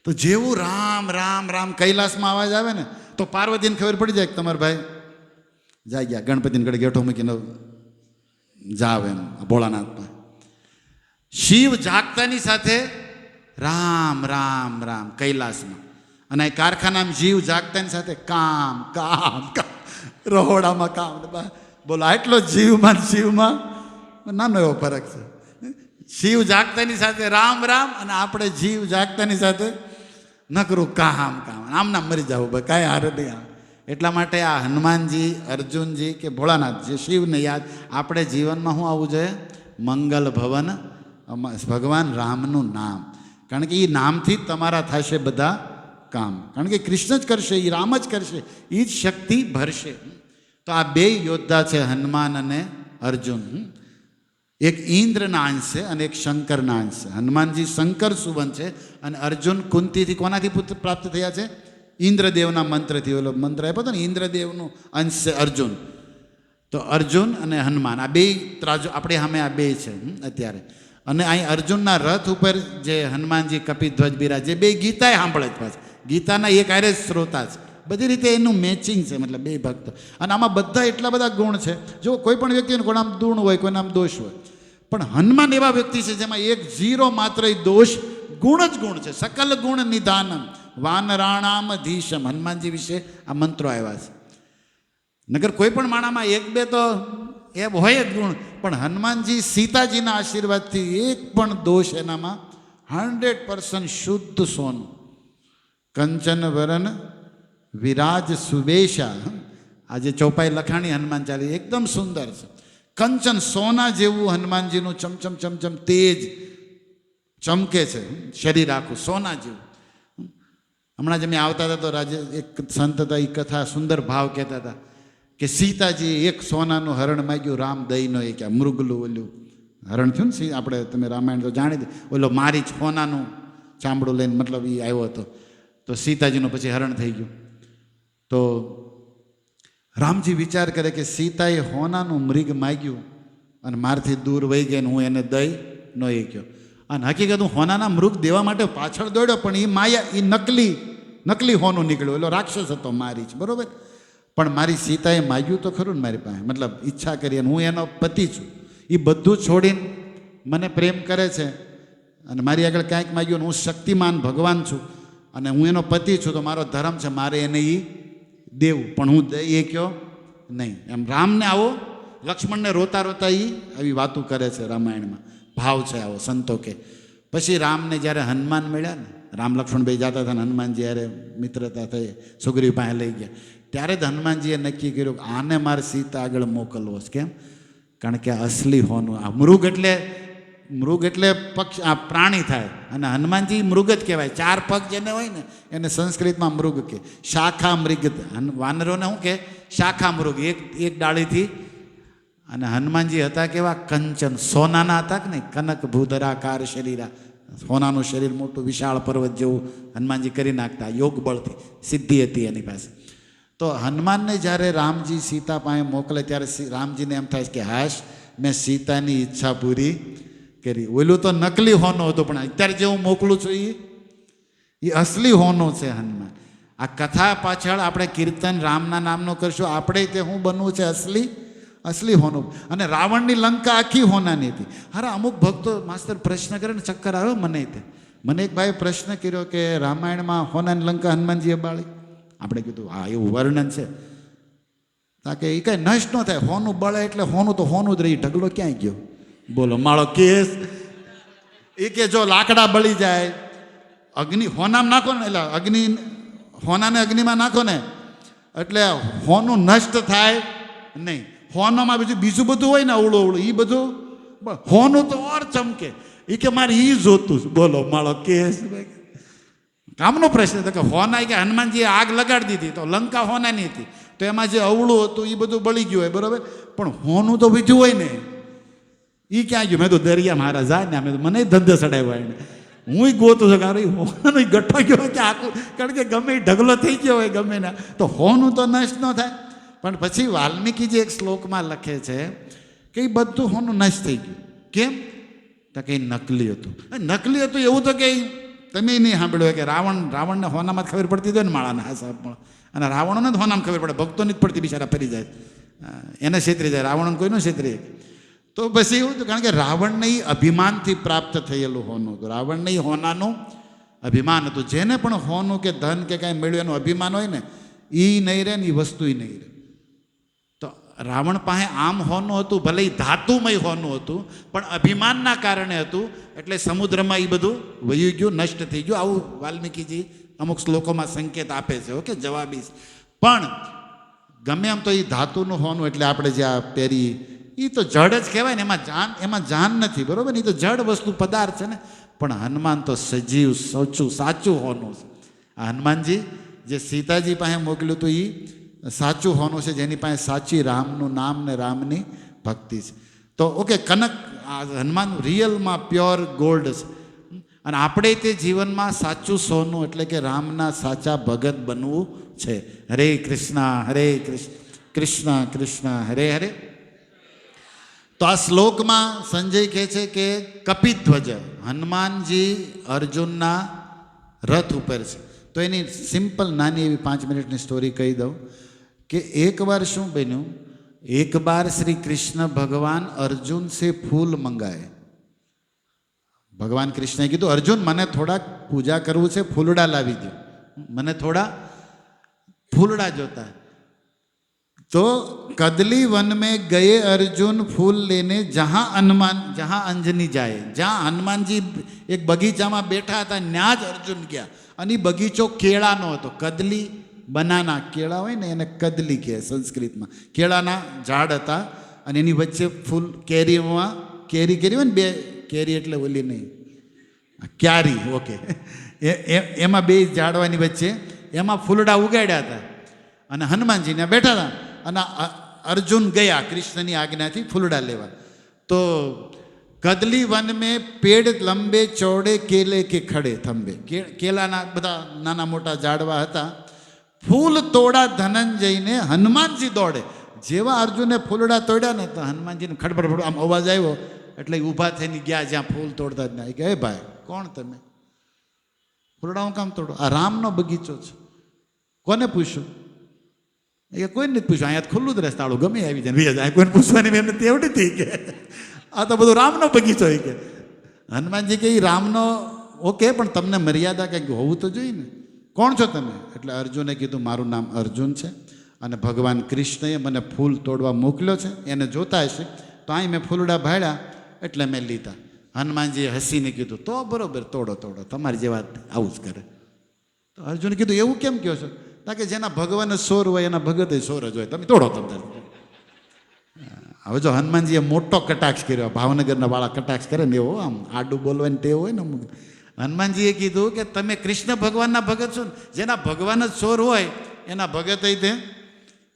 તો જેવું રામ રામ રામ કૈલાસમાં અવાજ આવે ને તો પાર્વતીને ખબર પડી જાય કે તમારા ભાઈ જાય ગયા, ગણપતિને ઘડે ગેઠો મૂકીને જાવ એમ ભોળાનાથમાં. શિવ જાગતાની સાથે રામ રામ રામ કૈલાસમાં, અને કારખાનામાં જીવ જાગતાની સાથે કામ કામ કામ, રહોડામાં કામ. બોલો, આટલો જીવમાં શિવમાં નાનો એવો ફરક છે. શિવ જાગતાની સાથે રામ રામ, અને આપણે જીવ જાગતાની સાથે નકરું કામ કામ, આમના મરી જવું ભાઈ, કાંઈ હારે નહીં આવે. એટલા માટે આ હનુમાનજી, અર્જુનજી કે ભોળાનાથ જે શિવને યાદ, આપણે જીવનમાં શું આવવું જોઈએ? મંગલ ભવન ભગવાન રામનું નામ. કારણ કે એ નામથી જ તમારા થશે બધા કામ. કારણ કે કૃષ્ણ જ કરશે, એ રામ જ કરશે, એ જ શક્તિ ભરશે. તો આ બે યોદ્ધા છે, હનુમાન અને અર્જુન. એક ઇન્દ્રના અંશ છે અને એક શંકરના અંશ છે. હનુમાનજી શંકર સુવન છે અને અર્જુન કુંતીથી કોનાથી પુત્ર પ્રાપ્ત થયા છે? ઇન્દ્રદેવના મંત્રથી. ઓલો મંત્ર આપ્યો હતો ને, ઇન્દ્રદેવનું અંશ છે અર્જુન. તો અર્જુન અને હનુમાન આ બે ત્રાજો આપણે સામે આ બે છે અત્યારે. અને અહીં અર્જુનના રથ ઉપર જે હનુમાનજી કપિધ્વજ બિરાજે, બે ગીતાએ સાંભળે જ પાછા, ગીતાના એક આરે શ્રોતા છે. બધી રીતે એનું મેચિંગ છે, મતલબ બે ભક્તો. અને આમાં બધા એટલા બધા ગુણ છે. જો કોઈ પણ વ્યક્તિને કોઈ નામ ગુણ હોય, કોઈ નામ દોષ હોય, પણ હનુમાન એવા વ્યક્તિ છે જેમાં એક ઝીરો માત્ર દોષ, ગુણ જ ગુણ છે. સકલ ગુણ નિધાનમ વાનરાણામ ધીશમ. હનુમાનજી વિશે આ મંત્રો આવ્યા છે. નગર કોઈ પણ માણામાં એક બે તો એ હોય જ ગુણ, પણ હનુમાનજી સીતાજીના આશીર્વાદથી એક પણ દોષ એનામાં 100% શુદ્ધ સોનું. કંચન વરન વિરાજ સુબેશા. આજે ચોપાઈ લખાણી હનુમાન ચાલી એકદમ સુંદર છે. કંચન સોના જેવું હનુમાનજીનું ચમચમ ચમચમ તેજ ચમકે છે, શરીર આખું સોના જેવું. હમણાં જ અમે આવતા હતા તો રાજે એક સંત હતા, એ કથા સુંદર ભાવ કહેતા હતા કે સીતાજી એક સોનાનું હરણ માગ્યું, રામ દહીંનો એ ક્યાં મૃગલું ઓલું હરણ થયું ને, આપણે તમે રામાયણ તો જાણી દે, ઓલો મારી સોનાનું ચામડું લઈને મતલબ એ આવ્યો હતો, તો સીતાજીનું પછી હરણ થઈ ગયું. તો રામજી વિચાર કરે કે સીતાએ હોનાનું મૃગ માગ્યું અને મારથી દૂર વહી ગઈ ને હું એને દઈ ન એ ગયો. અને હકીકત હું હોનાના મૃગ દેવા માટે પાછળ દોડ્યો, પણ એ માયા, એ નકલી હોનું નીકળ્યું. એલો રાક્ષસ હતો મારી જ, બરાબર. પણ મારી સીતાએ માગ્યું તો ખરું ને મારી પાસે, મતલબ ઈચ્છા કરી, અને હું એનો પતિ છું. એ બધું છોડીને મને પ્રેમ કરે છે અને મારી આગળ કાંઈક માગ્યું, હું શક્તિમાન ભગવાન છું અને હું એનો પતિ છું, તો મારો ધર્મ છે મારે એને એ દેવું. પણ હું એ કયો નહીં. એમ રામને આવો, લક્ષ્મણને રોતા રોતા એ આવી વાતો કરે છે રામાયણમાં, ભાવ છે આવો સંતો કે. પછી રામને જ્યારે હનુમાન મળ્યા ને, રામ લક્ષ્મણ બે જતા હતા ને હનુમાનજી જ્યારે મિત્રતા થઈ, સુગ્રીવ પાસે લઈ ગયા, ત્યારે જ હનુમાનજીએ નક્કી કર્યું કે આને મારે સીતા આગળ મોકલવો છે. કેમ? કારણ કે અસલી હોનું આ મૃગ એટલે પક્ષ, આ પ્રાણી થાય, અને હનુમાનજી મૃગ જ કહેવાય. 4 પગ જેને હોય ને એને સંસ્કૃતમાં મૃગ કે. શાખા મૃગ, વાનરોને શું કે? શાખા મૃગ, એક ડાળીથી. અને હનુમાનજી હતા કેવા? કંચન સોનાના હતા કે નહીં, કનક ભૂધરાકાર શરીરા, સોનાનું શરીર મોટું વિશાળ પર્વત જેવું હનુમાનજી કરી નાખતા, યોગ બળથી સિદ્ધિ હતી એની પાસે. તો હનુમાનને જ્યારે રામજી સીતા પાસે મોકલે ત્યારે રામજીને એમ થાય કે હાશ, મેં સીતાની ઈચ્છા પૂરી કરી. ઓલું તો નકલી હોનો હતો, પણ અત્યારે જે હું મોકલું છું એ અસલી હોનો છે હનુમાન. આ કથા પાછળ આપણે કીર્તન રામના નામનો કરશું, આપણે તે હું બનવું છે અસલી હોનું. અને રાવણની લંકા આખી હોનાની હતી. અરે અમુક ભક્તો માસ્તર પ્રશ્ન કરે ને ચક્કર આવ્યો મને એક ભાઈ પ્રશ્ન કર્યો કે રામાયણમાં હોનાની લંકા હનુમાનજીએ બાળી. આપણે કીધું હા એવું વર્ણન છે, તાકે એ કાંઈ નષ્ટ ન થાય. હોનું બળે એટલે હોનું તો હોનું જ રહી, ઢગલો ક્યાંય ગયો? બોલો માળો કેસ. એ કે જો લાકડા બળી જાય, અગ્નિ હોનામાં નાખો ને, એટલે હોનાને અગ્નિમાં નાખો ને એટલે હોનું નષ્ટ થાય નહીં. હોનામાં બીજું બધું હોય ને અવળું એ બધું, હોનું તો ઓર ચમકે. એ કે મારે એ જોતું. બોલો માળો કેસ. કામનો પ્રશ્ન હતો કે હોના કે હનુમાનજીએ આગ લગાડી દીધી તો લંકા હોનાની હતી, તો એમાં જે અવળું હતું એ બધું બળી ગયું હોય, બરાબર. પણ હોનું તો બીજું હોય ને, એ ક્યાં ગયું? મેં તો દરિયા મારા જાય ને, અમે તો મને ધંધે ચડાવ્યો એને. હું ગોતું છું કે હોનો ગઠ્ઠો ગયો કે આખું, કારણ કે ગમે એ ઢગલો થઈ ગયો હોય ગમે ના, તો હોનું તો નષ્ટ ન થાય. પણ પછી વાલ્મીકીજી એક શ્લોકમાં લખે છે કે એ બધું હોનું નષ્ટ થઈ ગયું. કેમ? તો કે નકલી હતું. નકલી હતું એવું તો કે તમે નહીં સાંભળ્યું કે રાવણને હોનામાં જ ખબર પડતી હોય ને માળાના હાસાબ પણ, અને રાવણોને જ હોનામાં ખબર પડે, ભક્તોને જ પડતી, બિચારા ફરી જાય, એને છેતરી જાય, રાવણને કોઈનું છેતરી. તો પછી એવું હતું, કારણ કે રાવણને એ અભિમાનથી પ્રાપ્ત થયેલું હોનું હતું. રાવણને એ હોનાનું અભિમાન હતું. જેને પણ હોનું કે ધન કે કાંઈ મળ્યું એનું અભિમાન હોય ને, એ નહીં રહે ને એ વસ્તુ નહીં રહે. તો રાવણ પાસે આમ હોનું હતું, ભલે એ ધાતુમય હોનું હતું, પણ અભિમાનના કારણે હતું, એટલે સમુદ્રમાં એ બધું વહી ગયું, નષ્ટ થઈ ગયું. આવું વાલ્મીકીજી અમુક શ્લોકોમાં સંકેત આપે છે. ઓકે, જવાબી. પણ ગમે એમ તો એ ધાતુનું હોનું, એટલે આપણે જે આ પહેરી એ તો જડ જ કહેવાય ને, એમાં જાન નથી, બરાબર. એ તો જડ વસ્તુ પદાર્થ છે ને. પણ હનુમાન તો સજીવ સાચું હોનું છે. આ હનુમાનજી જે સીતાજી પાસે મોકલ્યું હતું એ સાચું હોનું છે, જેની પાસે સાચી રામનું નામ ને રામની ભક્તિ છે. તો ઓકે, કનક હનુમાન રિયલમાં પ્યોર ગોલ્ડ છે. અને આપણે તે જીવનમાં સાચું સોનું એટલે કે રામના સાચા ભગત બનવું છે. હરે કૃષ્ણ હરે કૃષ્ણ કૃષ્ણ કૃષ્ણ હરે હરે. તો આ શ્લોકમાં સંજય કહે છે કે કપિધ્વજ હનુમાનજી અર્જુનના રથ ઉપર છે. તો એની સિમ્પલ નાની એવી 5 મિનિટની સ્ટોરી કહી દઉં કે એકવાર શું બન્યું, એક બાર શ્રી કૃષ્ણ ભગવાન અર્જુન સે ફૂલ મંગાए. ભગવાન કૃષ્ણએ કીધું અર્જુન મને થોડાક પૂજા કરવું છે, ફૂલડા લાવી દો, મને થોડા फूलड़ा जोता है. तो कदली वन में गए अर्जुन फूल लेने, जहाँ अंजनी जाए, जहाँ हनुमान जी एक बगीचा में बैठा था न्या ज अर्जुन गया. અને બગીચો કેળાનો હતો. કદલી બનાના કેળા હોય ને એને કદલી કહે સંસ્કૃતમાં. કેળાના ઝાડ હતા અને એની વચ્ચે ફૂલ કેરીમાં કેરી હોય ને, બે કેરી એટલે ઓલી નહીં ક્યારી, ઓકે, એમાં બે ઝાડવાની વચ્ચે એમાં ફૂલડા ઉગાડ્યા હતા અને હનુમાનજીને બેઠા હતા અને અર્જુન ગયા કૃષ્ણની આજ્ઞાથી ફૂલડા લેવા. તો કદલી વન મેં પેડ લંબે ચોડે કેલે કે ખડે થંભે, કેલાના બધા નાના મોટા ઝાડવા હતા. ફૂલ તોડા ધનંજયને હનુમાનજી દોડે. જેવા અર્જુને ફૂલડા તોડ્યા ને તો હનુમાનજીને ખડબડ આમ અવાજ આવ્યો એટલે ઊભા થઈને ગયા જ્યાં ફૂલ તોડતા જ ના. કે હે ભાઈ કોણ તમે, ફૂલડા હું કામ તોડો, આ રામનો બગીચો છે, કોને પૂછ્યું? એ કોઈ નથી પૂછ્યું, અહીંયા ખુલ્લું જ રહે તાળું ગમે આવી જાય, કોઈને પૂછવાની મહેનત એવડી થઈ કે આ તો બધું રામનો બગીચો હોય કે. હનુમાનજી કે રામનો ઓકે, પણ તમને મર્યાદા કંઈક હોવું તો જોઈએ ને, કોણ છો તમે? એટલે અર્જુને કીધું મારું નામ અર્જુન છે અને ભગવાન કૃષ્ણએ મને ફૂલ તોડવા મોકલ્યો છે, એને જોતા હશે તો અહીં મેં ફૂલડા ભાડ્યા એટલે મેં લીધા. હનુમાનજીએ હસીને કીધું તો બરોબર, તોડો તોડો, તમારી જેવા આવું જ કરે. તો અર્જુને કીધું એવું કેમ કહો છો? કે જેના ભગવાન જ સોર હોય એના ભગત સોર જ હોય, તમે તોડો તમને. હવે જો હનુમાનજીએ મોટો કટાક્ષ કર્યો, ભાવનગરના વાળા કટાક્ષ કરે ને એવો, આમ આડું બોલવાની ટેવ હોય ને અમુક. હનુમાનજીએ કીધું કે તમે કૃષ્ણ ભગવાનના ભગત છો ને, જેના ભગવાન જ સોર હોય એના ભગત તે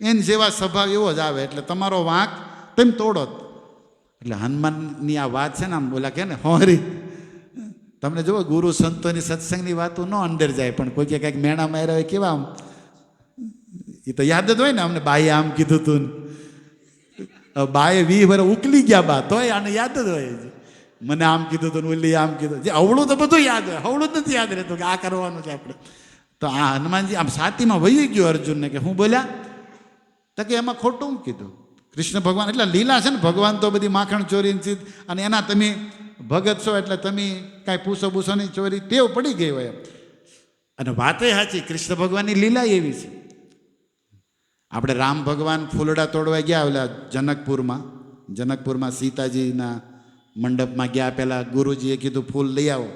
એની જેવા સ્વભાવ એવો જ આવે, એટલે તમારો વાંક તમે તોડો. એટલે હનુમાનની આ વાત છે ને આમ બોલા કે ને હોરી, તમને જુઓ ગુરુ સંતોની સત્સંગની વાતો ન અંદર જાય, પણ કોઈ કંઈક મેણા માર્યા હોય કેવા આમ, એ તો યાદ જ હોય ને, અમને બાએ આમ કીધું તું, બાએ 20 વર્ષ ઉકલી ગયા બા તોય આને યાદ જ હોય, મને આમ કીધું તું, ઓલી આમ કીધું, જે અવળું તો બધું યાદ હોય, હવળું જ નથી યાદ રહેતું કે આ કરવાનું છે આપણે. તો આ હનુમાનજી આમ સાતીમાં વહી ગયો અર્જુનને કે હું બોલ્યા, તો કે એમાં ખોટું કીધું. કૃષ્ણ ભગવાન એટલે લીલા છે ને, ભગવાન તો બધી માખણ ચોરી ચીજ, અને એના તમે ભગત છો એટલે તમે કાંઈ પૂછો પૂછોની ચોરી ટેવ પડી ગઈ હોય. અને વાતે સાચી, કૃષ્ણ ભગવાનની લીલા એવી છે. આપણે રામ ભગવાન ફૂલડા તોડવા ગયા ઓલા જનકપુરમાં સીતાજીના મંડપમાં ગયા, પહેલાં ગુરુજીએ કીધું ફૂલ લઈ આવો,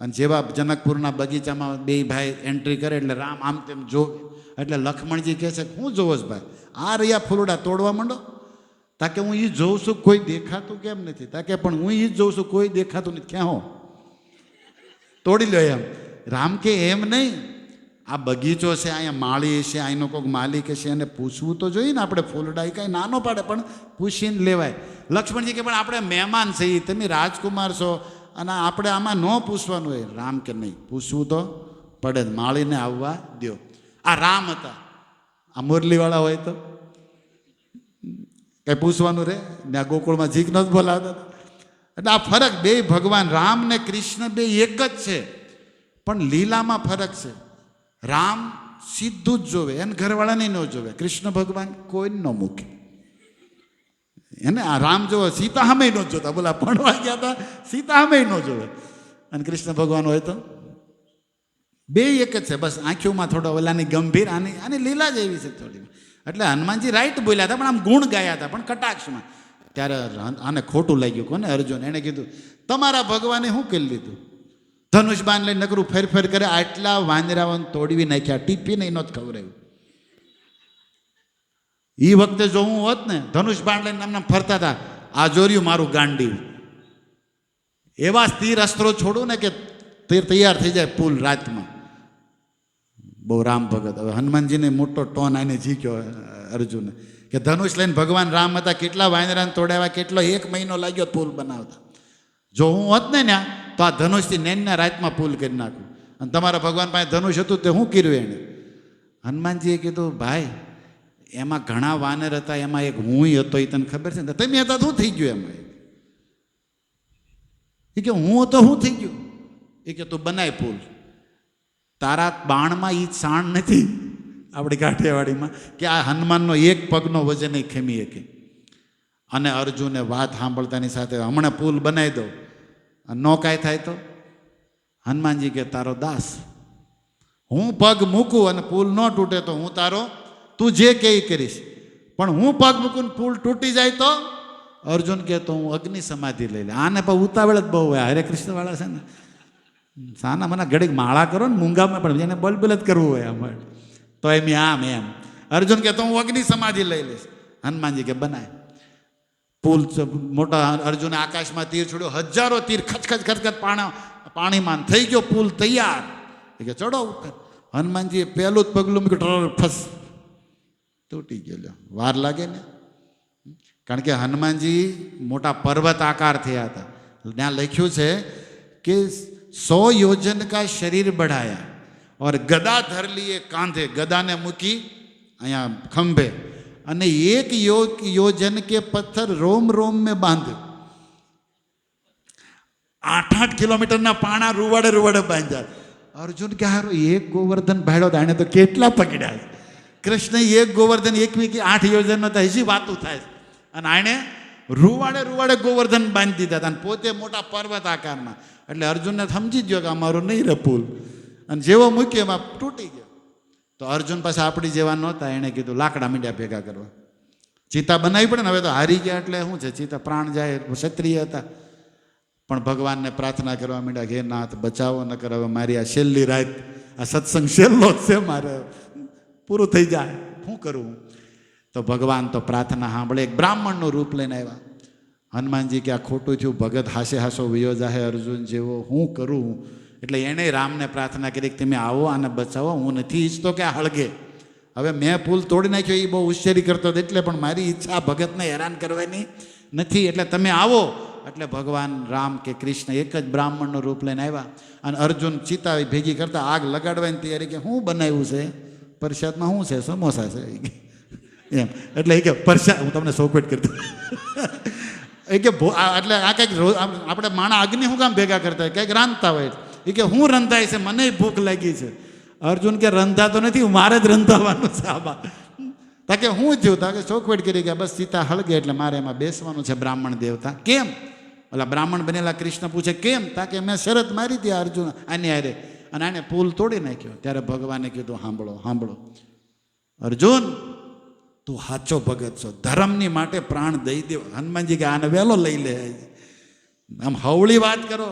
અને જેવા જનકપુરના બગીચામાં બે ભાઈ એન્ટ્રી કરે એટલે રામ આમ તેમ જોવે, એટલે લક્ષ્મણજી કહે છે હું જોવો જ ભાઈ, આ રહ્યા ફૂલડા તોડવા માંડો. તાકે હું એ જોઉં છું કોઈ દેખાતું કેમ નથી? તાકે પણ હું એ જ જોઉં છું કોઈ દેખાતું નથી, ક્યાં હો તોડી લો એમ. રામ કે એમ નહીં, આ બગીચો છે, અહીંયા માળી છે, અહીંનો કોઈક માલિક છે, એને પૂછવું તો જોઈએ ને આપણે. ફૂલડા એ કાંઈ નાનો પાડે પણ પૂછીને લેવાય. લક્ષ્મણજી કે પણ આપણે મહેમાન છીએ, તમે રાજકુમાર છો અને આપણે આમાં ન પૂછવાનું હોય. રામ કે નહીં, પૂછવું તો પડે, માળીને આવવા દો. આ રામ હતા, આ મુરલીવાળા હોય તો કંઈ પૂછવાનું રે ને, આ ગોકુળમાં જીક ન જ બોલાવતા. એટલે આ ફરક, બે ભગવાન રામ ને કૃષ્ણ બે એક જ છે, પણ લીલામાં ફરક છે. રામ સીધું જ જોવે, એને ઘરવાળાને ન જોવે. કૃષ્ણ ભગવાન કોઈને ન મૂકે એને. આ રામ જોવે, સીતા સામે ન જોતા, બોલા ભણવા ગયા હતા સીતા સામે ન જોવે. અને કૃષ્ણ ભગવાન હોય તો બે એક જ છે, બસ આંખોમાં થોડો ઓલાની ગંભીર, આની લીલા જ એવી છે થોડી. એટલે હનુમાનજી રાઈટ બોલ્યા હતા, પણ આમ ગુણ ગાયા હતા, પણ કટાક્ષમાં. ત્યારે આને ખોટું લાગ્યું કોને? અર્જુન. એણે કીધું તમારા ભગવાને શું કરી લીધું? ધનુષ બાણ લઈને નકરું ફેર કરે, આટલા વાંદરાઓને તોડવી નાખ્યા, ટીપીને ન જ ખવડાવ્યું. એ વખતે જો હું હોત ને, ધનુષ બાણ લઈને આમને ફરતા હતા, આ જોર્યું મારું ગાંડી, એવા સ્થિર અસ્ત્રો છોડું ને કે તૈયાર થઈ જાય પુલ રાતમાં. બહુ રામ ભગત. હવે હનુમાનજીને મોટો ટોન આને જીક્યો અર્જુને કે ધનુષ લઈને ભગવાન રામ હતા, કેટલા વાંદરાને તોડાવ્યા, કેટલો 1 મહિનો લાગ્યો પુલ બનાવતા. જો હું હોત ને ત્યાં તો આ ધનુષથી નેનના રાતમાં પુલ કરી નાખું. અને તમારા ભગવાન પાસે ધનુષ હતું તે શું કર્યું એણે? હનુમાનજીએ કીધું ભાઈ એમાં ઘણા વાનર હતા, એમાં એક હુંય હતો. એ તને ખબર છે ને? તમે હતા શું થઈ ગયું એમાં? એ કે હું હતો શું થઈ ગયું? એ કે તું બનાય પુલ. તારા બાણમાં એ સાણ નથી આપણી કાઠિયાવાડીમાં કે આ હનુમાનનો એક પગનો વજન એ ખેમી શકે. અને અર્જુને વાત સાંભળતાની સાથે હમણાં પુલ બનાવી દો, નો કાંઈ થાય તો હનુમાનજી કે તારો દાસ, હું પગ મૂકું અને પુલ ન તૂટે તો હું તારો, તું જે કે કરીશ. પણ હું પગ મૂકું પુલ તૂટી જાય તો અર્જુન કે તો હું અગ્નિ સમાધિ લઈ લે. આને પણ ઉતાવળ જ બહુ હોય. હરે કૃષ્ણ વાળા છે ને, સાના મને ઘડીક માળા કરો ને મૂંગામાં, પણ એને બલબલ જ કરવું હોય આમાં. તો એમ અર્જુન કે તો હું અગ્નિ સમાધિ લઈ લઈશ. હનુમાનજી કે બનાય પુલ. મોટા અર્જુને આકાશમાં તીર છોડ્યો, હજારો તીર ખચખચ ખચખચ પાણીમાં થઈ ગયો પુલ તૈયાર. એ કે ચડો ઉપર. હનુમાનજીએ પહેલું જ પગલું મૂક્યું, ફસ તૂટી ગયો. વાર લાગે ને, કારણ કે હનુમાનજી મોટા પર્વત આકાર થયા હતા. ત્યાં લખ્યું છે કે 100 યોજન કા શરીર बढ़ाया और गदा धर लिए कांधे, गदाने મૂકી અહીંયા ખંભે, અને 1 योजन के पत्थर रोम रोम में बांध. 8-8 કિલોમીટરના પાણા રૂવાડે રૂવાડે બાંધ્યા. અર્જુન કે હારો એક ગોવર્ધન ભાડ્યો તો આને તો કેટલા પકડ્યા. કૃષ્ણ એક ગોવર્ધન 8 યોજનનો તો હજી વાતું થાય. અને આણે રૂવાડે રૂવાડે ગોવર્ધન બાંધી દીધા હતા, અને પોતે મોટા પર્વત આકારમાં. એટલે અર્જુનને સમજી ગયો કે અમારું નહીં રે પુલ. અને જેવો મૂક્યો એમાં તૂટી ગયો. તો અર્જુન પાસે આપણી જેવા નહોતા. એણે કીધું લાકડા મીંડ્યા ભેગા કરવા. ચિતા બનાવી પડે ને, હવે તો હારી ગયા એટલે શું છે, ચિતા પ્રાણ જાય. ક્ષત્રિય હતા, પણ ભગવાનને પ્રાર્થના કરવા માંડ્યા કે હે નાથ બચાવો, ન કર હવે મારી આ છેલ્લી રાત, આ સત્સંગ છેલ્લો જ છે, મારે પૂરું થઈ જાય, શું કરું? તો ભગવાન તો પ્રાર્થના સાંભળે. એક બ્રાહ્મણનું રૂપ લઈને આવ્યા. હનુમાનજી કે આ ખોટું થયું, ભગત હાસે હાસો વયો જાહે અર્જુન જેવો, હું કરું? એટલે એણે રામને પ્રાર્થના કરી કે તમે આવો, આને બચાવો, હું નથી ઈચ્છતો કે આ હળગે. હવે મેં પુલ તોડી નાખ્યો, એ બહુ હોશિયારી કરતો હતો એટલે, પણ મારી ઈચ્છા ભગતને હેરાન કરવાની નથી, એટલે તમે આવો. એટલે ભગવાન રામ કે કૃષ્ણ એક જ બ્રાહ્મણનું રૂપ લઈને આવ્યા. અને અર્જુન ચિતા ભેગી કરતા આગ લગાડવાની તૈયારી, કે શું બનાવ્યું છે પ્રસાદમાં? શું છે? સમોસા છે એમ. એટલે એ કે પ્રસાદ, હું તમને સોખવટ કરતો એ કે એટલે આ કંઈક આપણે માણા અગ્નિ શું કામ ભેગા કરતા હોય, કંઈક રાંધતા હોય. એ કે હું રંધાય છે, મને ભૂખ લાગી છે. અર્જુન કે રંધાતો નથી, મારે જ રંધાવાનું છે આબા. તાકે હું થયું? તાકે ચોખવટ કરી કે બસ સીતા હળગે એટલે મારે એમાં બેસવાનું છે. બ્રાહ્મણ દેવતા કેમ? ઓલા બ્રાહ્મણ બનેલા કૃષ્ણ પૂછે કેમ? તાકે મેં શરત મારી હતી અર્જુન આની હારે, અને આને પુલ તોડી નાખ્યો. ત્યારે ભગવાને કીધું સાંભળો સાંભળો અર્જુન, તું સાચો ભગત છો, ધર્મની માટે પ્રાણ દઈ દે. હનુમાનજી કે આને વહેલો લઈ લે. આમ હવળી વાત કરો,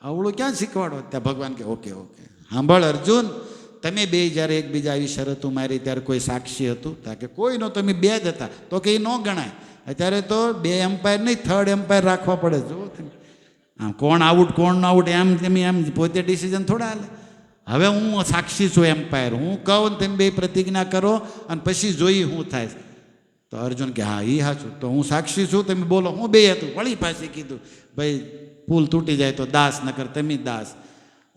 હવળું ક્યાં શીખવાડો? ત્યાં ભગવાન કે ઓકે ઓકે સાંભળ અર્જુન, તમે બે જ્યારે એકબીજા આવી શરતો મારી ત્યારે કોઈ સાક્ષી હતું? તાકે કોઈ નો, તમે બે જ હતા. તો કે એ ન ગણાય. અત્યારે તો 2 એમ્પાયર નહીં, 3rd એમ્પાયર રાખવા પડે. જો આમ કોણ આઉટ કોણ ન આઉટ એમ તમે એમ પોતે ડિસિઝન થોડા હાલે. હવે હું સાક્ષી છું એમ્પાયર, હું કહું તમે બે પ્રતિજ્ઞા કરો અને પછી જોઈ શું થાય. તો અર્જુન કે હા એ સાચું, તો હું સાક્ષી છું, તમે બોલો હું બે હતું. વળી પાછી કીધું ભાઈ પુલ તૂટી જાય તો દાસ, નકર તમે દાસ.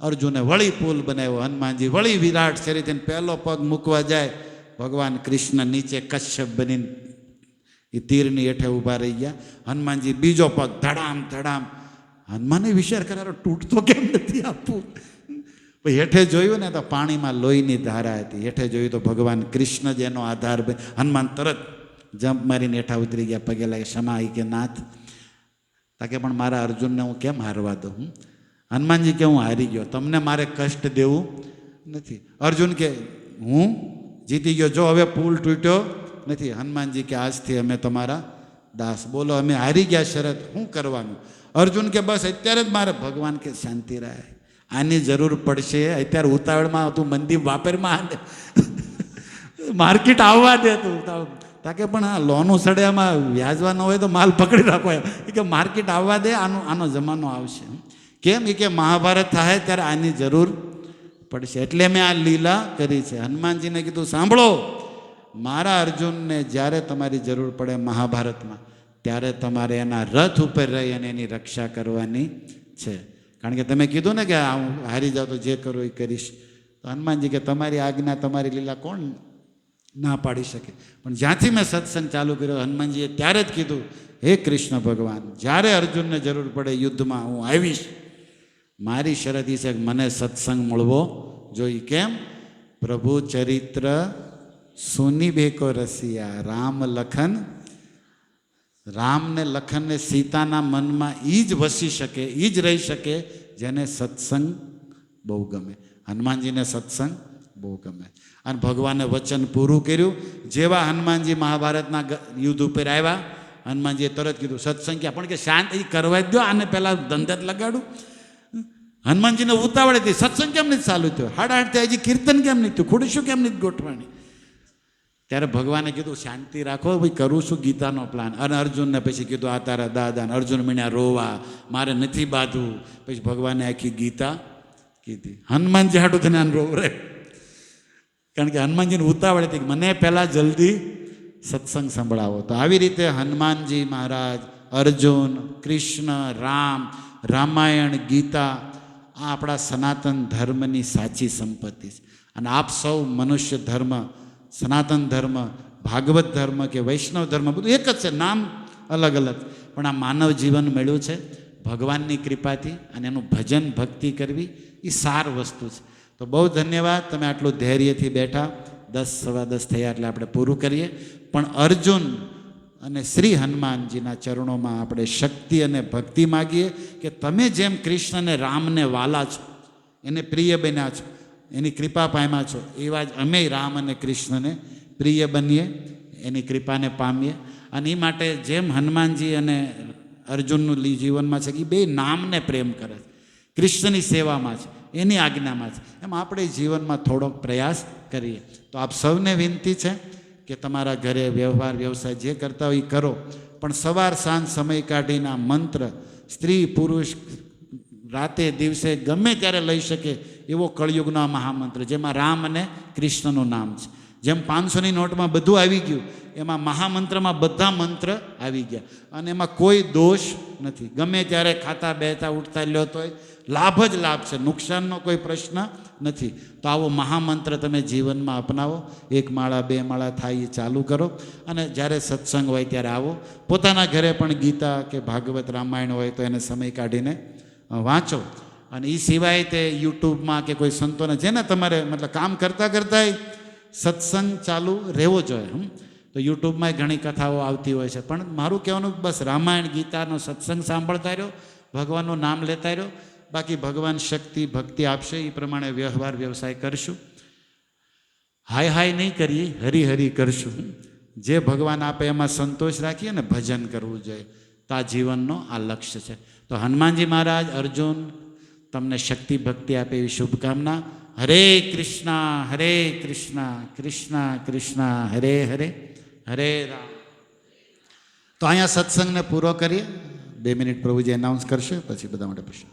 અર્જુને વળી પુલ બનાવ્યો. હનુમાનજી વળી વિરાટ શરીરથી પહેલો પગ મૂકવા જાય, ભગવાન કૃષ્ણ નીચે કશ્યપ બનીને એ તીરની હેઠે ઊભા રહી ગયા. હનુમાનજી બીજો પગ ધડામ ધડામ. હનુમાને વિચાર કર્યો તૂટતો કેમ નથી આ પુલ? હેઠે જોયું ને તો પાણીમાં લોહીની ધારા હતી. હેઠે જોયું તો ભગવાન કૃષ્ણ જ એનો આધાર. હનુમાન તરત જમ્પ મારીને હેઠા ઉતરી ગયા, પગે લાગે ક્ષમા. કે નાથ, તાકે પણ મારા અર્જુનને હું કેમ હારવા દઉં? હનુમાનજી કે હું હારી ગયો, તમને મારે કષ્ટ દેવું નથી. અર્જુન કે હું જીતી ગયો, જો હવે પુલ તૂટ્યો નથી. હનુમાનજી કે આજથી અમે તમારા દાસ. બોલો અમે હારી ગયા, શરત શું કરવાનું? અર્જુન કે બસ અત્યારે જ મારે. ભગવાન કે શાંતિ રહે, આની જરૂર પડશે. અત્યારે ઉતાવળમાં તું મંદિર વાપરમાં માર્કેટ આવવા દે તું. તાકે પણ હા લોનું સડ્યામાં વ્યાજવાનો હોય તો માલ પકડી રાખો. એ કે માર્કેટ આવવા દે, આનો જમાનો આવશે. કેમ? એ કે મહાભારત થાય ત્યારે આની જરૂર પડશે, એટલે મેં આ લીલા કરી છે. હનુમાનજીને કીધું સાંભળો, મારા અર્જુનને જ્યારે તમારી જરૂર પડે મહાભારતમાં, ત્યારે તમારે એના રથ ઉપર રહી અને એની રક્ષા કરવાની છે. કારણ કે તમે કીધું ને કે હું હારી જાઉં તો જે કરું એ કરીશ. તો હનુમાનજી કે તમારી આજ્ઞા તમારી લીલા કોણ ના પાડી શકે. પણ જ્યાંથી મેં સત્સંગ ચાલુ કર્યો હનુમાનજીએ ત્યારે જ કીધું, હે કૃષ્ણ ભગવાન, જ્યારે અર્જુનને જરૂર પડે યુદ્ધમાં હું આવીશ. મારી શરત એ છે કે મને સત્સંગ મળવો જોઈએ. કેમ? પ્રભુ ચરિત્ર સુની બેકો રસિયા, રામ લખન, રામને લખનને સીતાના મનમાં એ જ વસી શકે, એ જ રહી શકે જેને સત્સંગ બહુ ગમે. હનુમાનજીને સત્સંગ બહુ ગમે. અને ભગવાને વચન પૂરું કર્યું. જેવા હનુમાનજી મહાભારતના યુદ્ધ ઉપર આવ્યા, હનુમાનજીએ તરત કીધું સત્સંગ ક્યાં, પણ કે શાંત એ કરવા જ દો, આને પહેલાં ધંધત લગાડું. હનુમાનજીને ઉતાવળે હતી, સત્સંગ કેમ નથી ચાલુ થયો, 8:30 હજી કીર્તન કેમ નથી થયું, ખુરશીઓ કેમ નથી ગોઠવાની. ત્યારે ભગવાને કીધું શાંતિ રાખો ભાઈ, કરું છું ગીતાનો પ્લાન. અને અર્જુનને પછી કીધું આ તારા દાદા. અર્જુન મીણ્યા રોવા, મારે નથી બાંધવું. પછી ભગવાને આખી ગીતા કીધી. હનુમાનજી હાટું થઈને આને રોવ રે, કારણ કે હનુમાનજીને ઉતાવળ હતી કે મને પહેલાં જલ્દી સત્સંગ સંભળાવો. તો આવી રીતે હનુમાનજી મહારાજ, અર્જુન, કૃષ્ણ, રામ, રામાયણ, ગીતા આ આપણા સનાતન ધર્મની સાચી સંપત્તિ છે. અને આપ સૌ મનુષ્ય ધર્મ, સનાતન ધર્મ, ભાગવત ધર્મ કે વૈષ્ણવ ધર્મ બધું એક જ છે, નામ અલગ અલગ, પણ આ માનવ જીવન મળ્યું છે ભગવાનની કૃપાથી. અને એનું ભજન ભક્તિ કરવી એ સાર વસ્તુ છે. તો બહુ ધન્યવાદ, તમે આટલું ધૈર્યથી બેઠા. 10:15 થયા એટલે આપણે પૂરું કરીએ. પણ અર્જુન અને શ્રી હનુમાનજીના ચરણોમાં આપણે શક્તિ અને ભક્તિ માગીએ કે તમે જેમ કૃષ્ણ અને રામને વાલા છો, એને પ્રિય બન્યા છો, એની કૃપા પામ્યા છો, એવા જ અમે રામ અને કૃષ્ણને પ્રિય બનીએ, એની કૃપાને પામીએ. અને એ માટે જેમ હનુમાનજી અને અર્જુનનું જીવનમાં છે કે બે નામને પ્રેમ કરે છે, કૃષ્ણની સેવામાં છે, એની આજ્ઞામાં છે, એમ આપણે જીવનમાં થોડોક પ્રયાસ કરીએ. તો આપ સૌને વિનંતી છે કે તમારા ઘરે વ્યવહાર વ્યવસાય જે કરતા હોય એ કરો, પણ સવાર સાંજ સમય કાઢીને આ મંત્ર સ્ત્રી પુરુષ રાતે દિવસે ગમે ત્યારે લઈ શકે એવો કળિયુગનો આ મહામંત્ર, જેમાં રામ અને કૃષ્ણનું નામ છે. જેમ 500ની નોટમાં બધું આવી ગયું, એમાં મહામંત્રમાં બધા મંત્ર આવી ગયા. અને એમાં કોઈ દોષ નથી. ગમે ત્યારે ખાતા બેતા ઉઠતા લ્યો તોય લાભ જ લાભ છે, નુકસાનનો કોઈ પ્રશ્ન નથી. તો આવો મહામંત્ર તમે જીવનમાં અપનાવો. 1 માળા 2 માળા થાય એ ચાલુ કરો. અને જ્યારે સત્સંગ હોય ત્યારે આવો. પોતાના ઘરે પણ ગીતા કે ભાગવત રામાયણ હોય તો એને સમય કાઢીને વાંચો. અને એ સિવાય તે યુટ્યુબમાં કે કોઈ સંતોને, જેને તમારે મતલબ કામ કરતાં કરતાંય સત્સંગ ચાલુ રહેવો જોઈએ. તો યુટ્યુબમાં ઘણી કથાઓ આવતી હોય છે, પણ મારું કહેવાનું બસ રામાયણ ગીતાનો સત્સંગ સાંભળતા રહ્યો, ભગવાનનું નામ લેતા રહ્યો. બાકી ભગવાન શક્તિ ભક્તિ આપશે એ પ્રમાણે વ્યવહાર વ્યવસાય કરશું. હાય હાય નહીં કરીએ, હરી હરી કરશું. જે ભગવાન આપે એમાં સંતોષ રાખીએ ને ભજન કરવું જોઈએ. તો આ જીવનનો આ લક્ષ્ય છે. તો હનુમાનજી મહારાજ, અર્જુન, તમને શક્તિ ભક્તિ આપે એવી શુભકામના. હરે કૃષ્ણ કૃષ્ણ કૃષ્ણ હરે હરે, હરે રામ. તો અહીંયા સત્સંગને પૂરો કરીએ. 2 મિનિટ પ્રભુજી એનાઉન્સ કરશે, પછી બધા માટે પ્રશ્ન.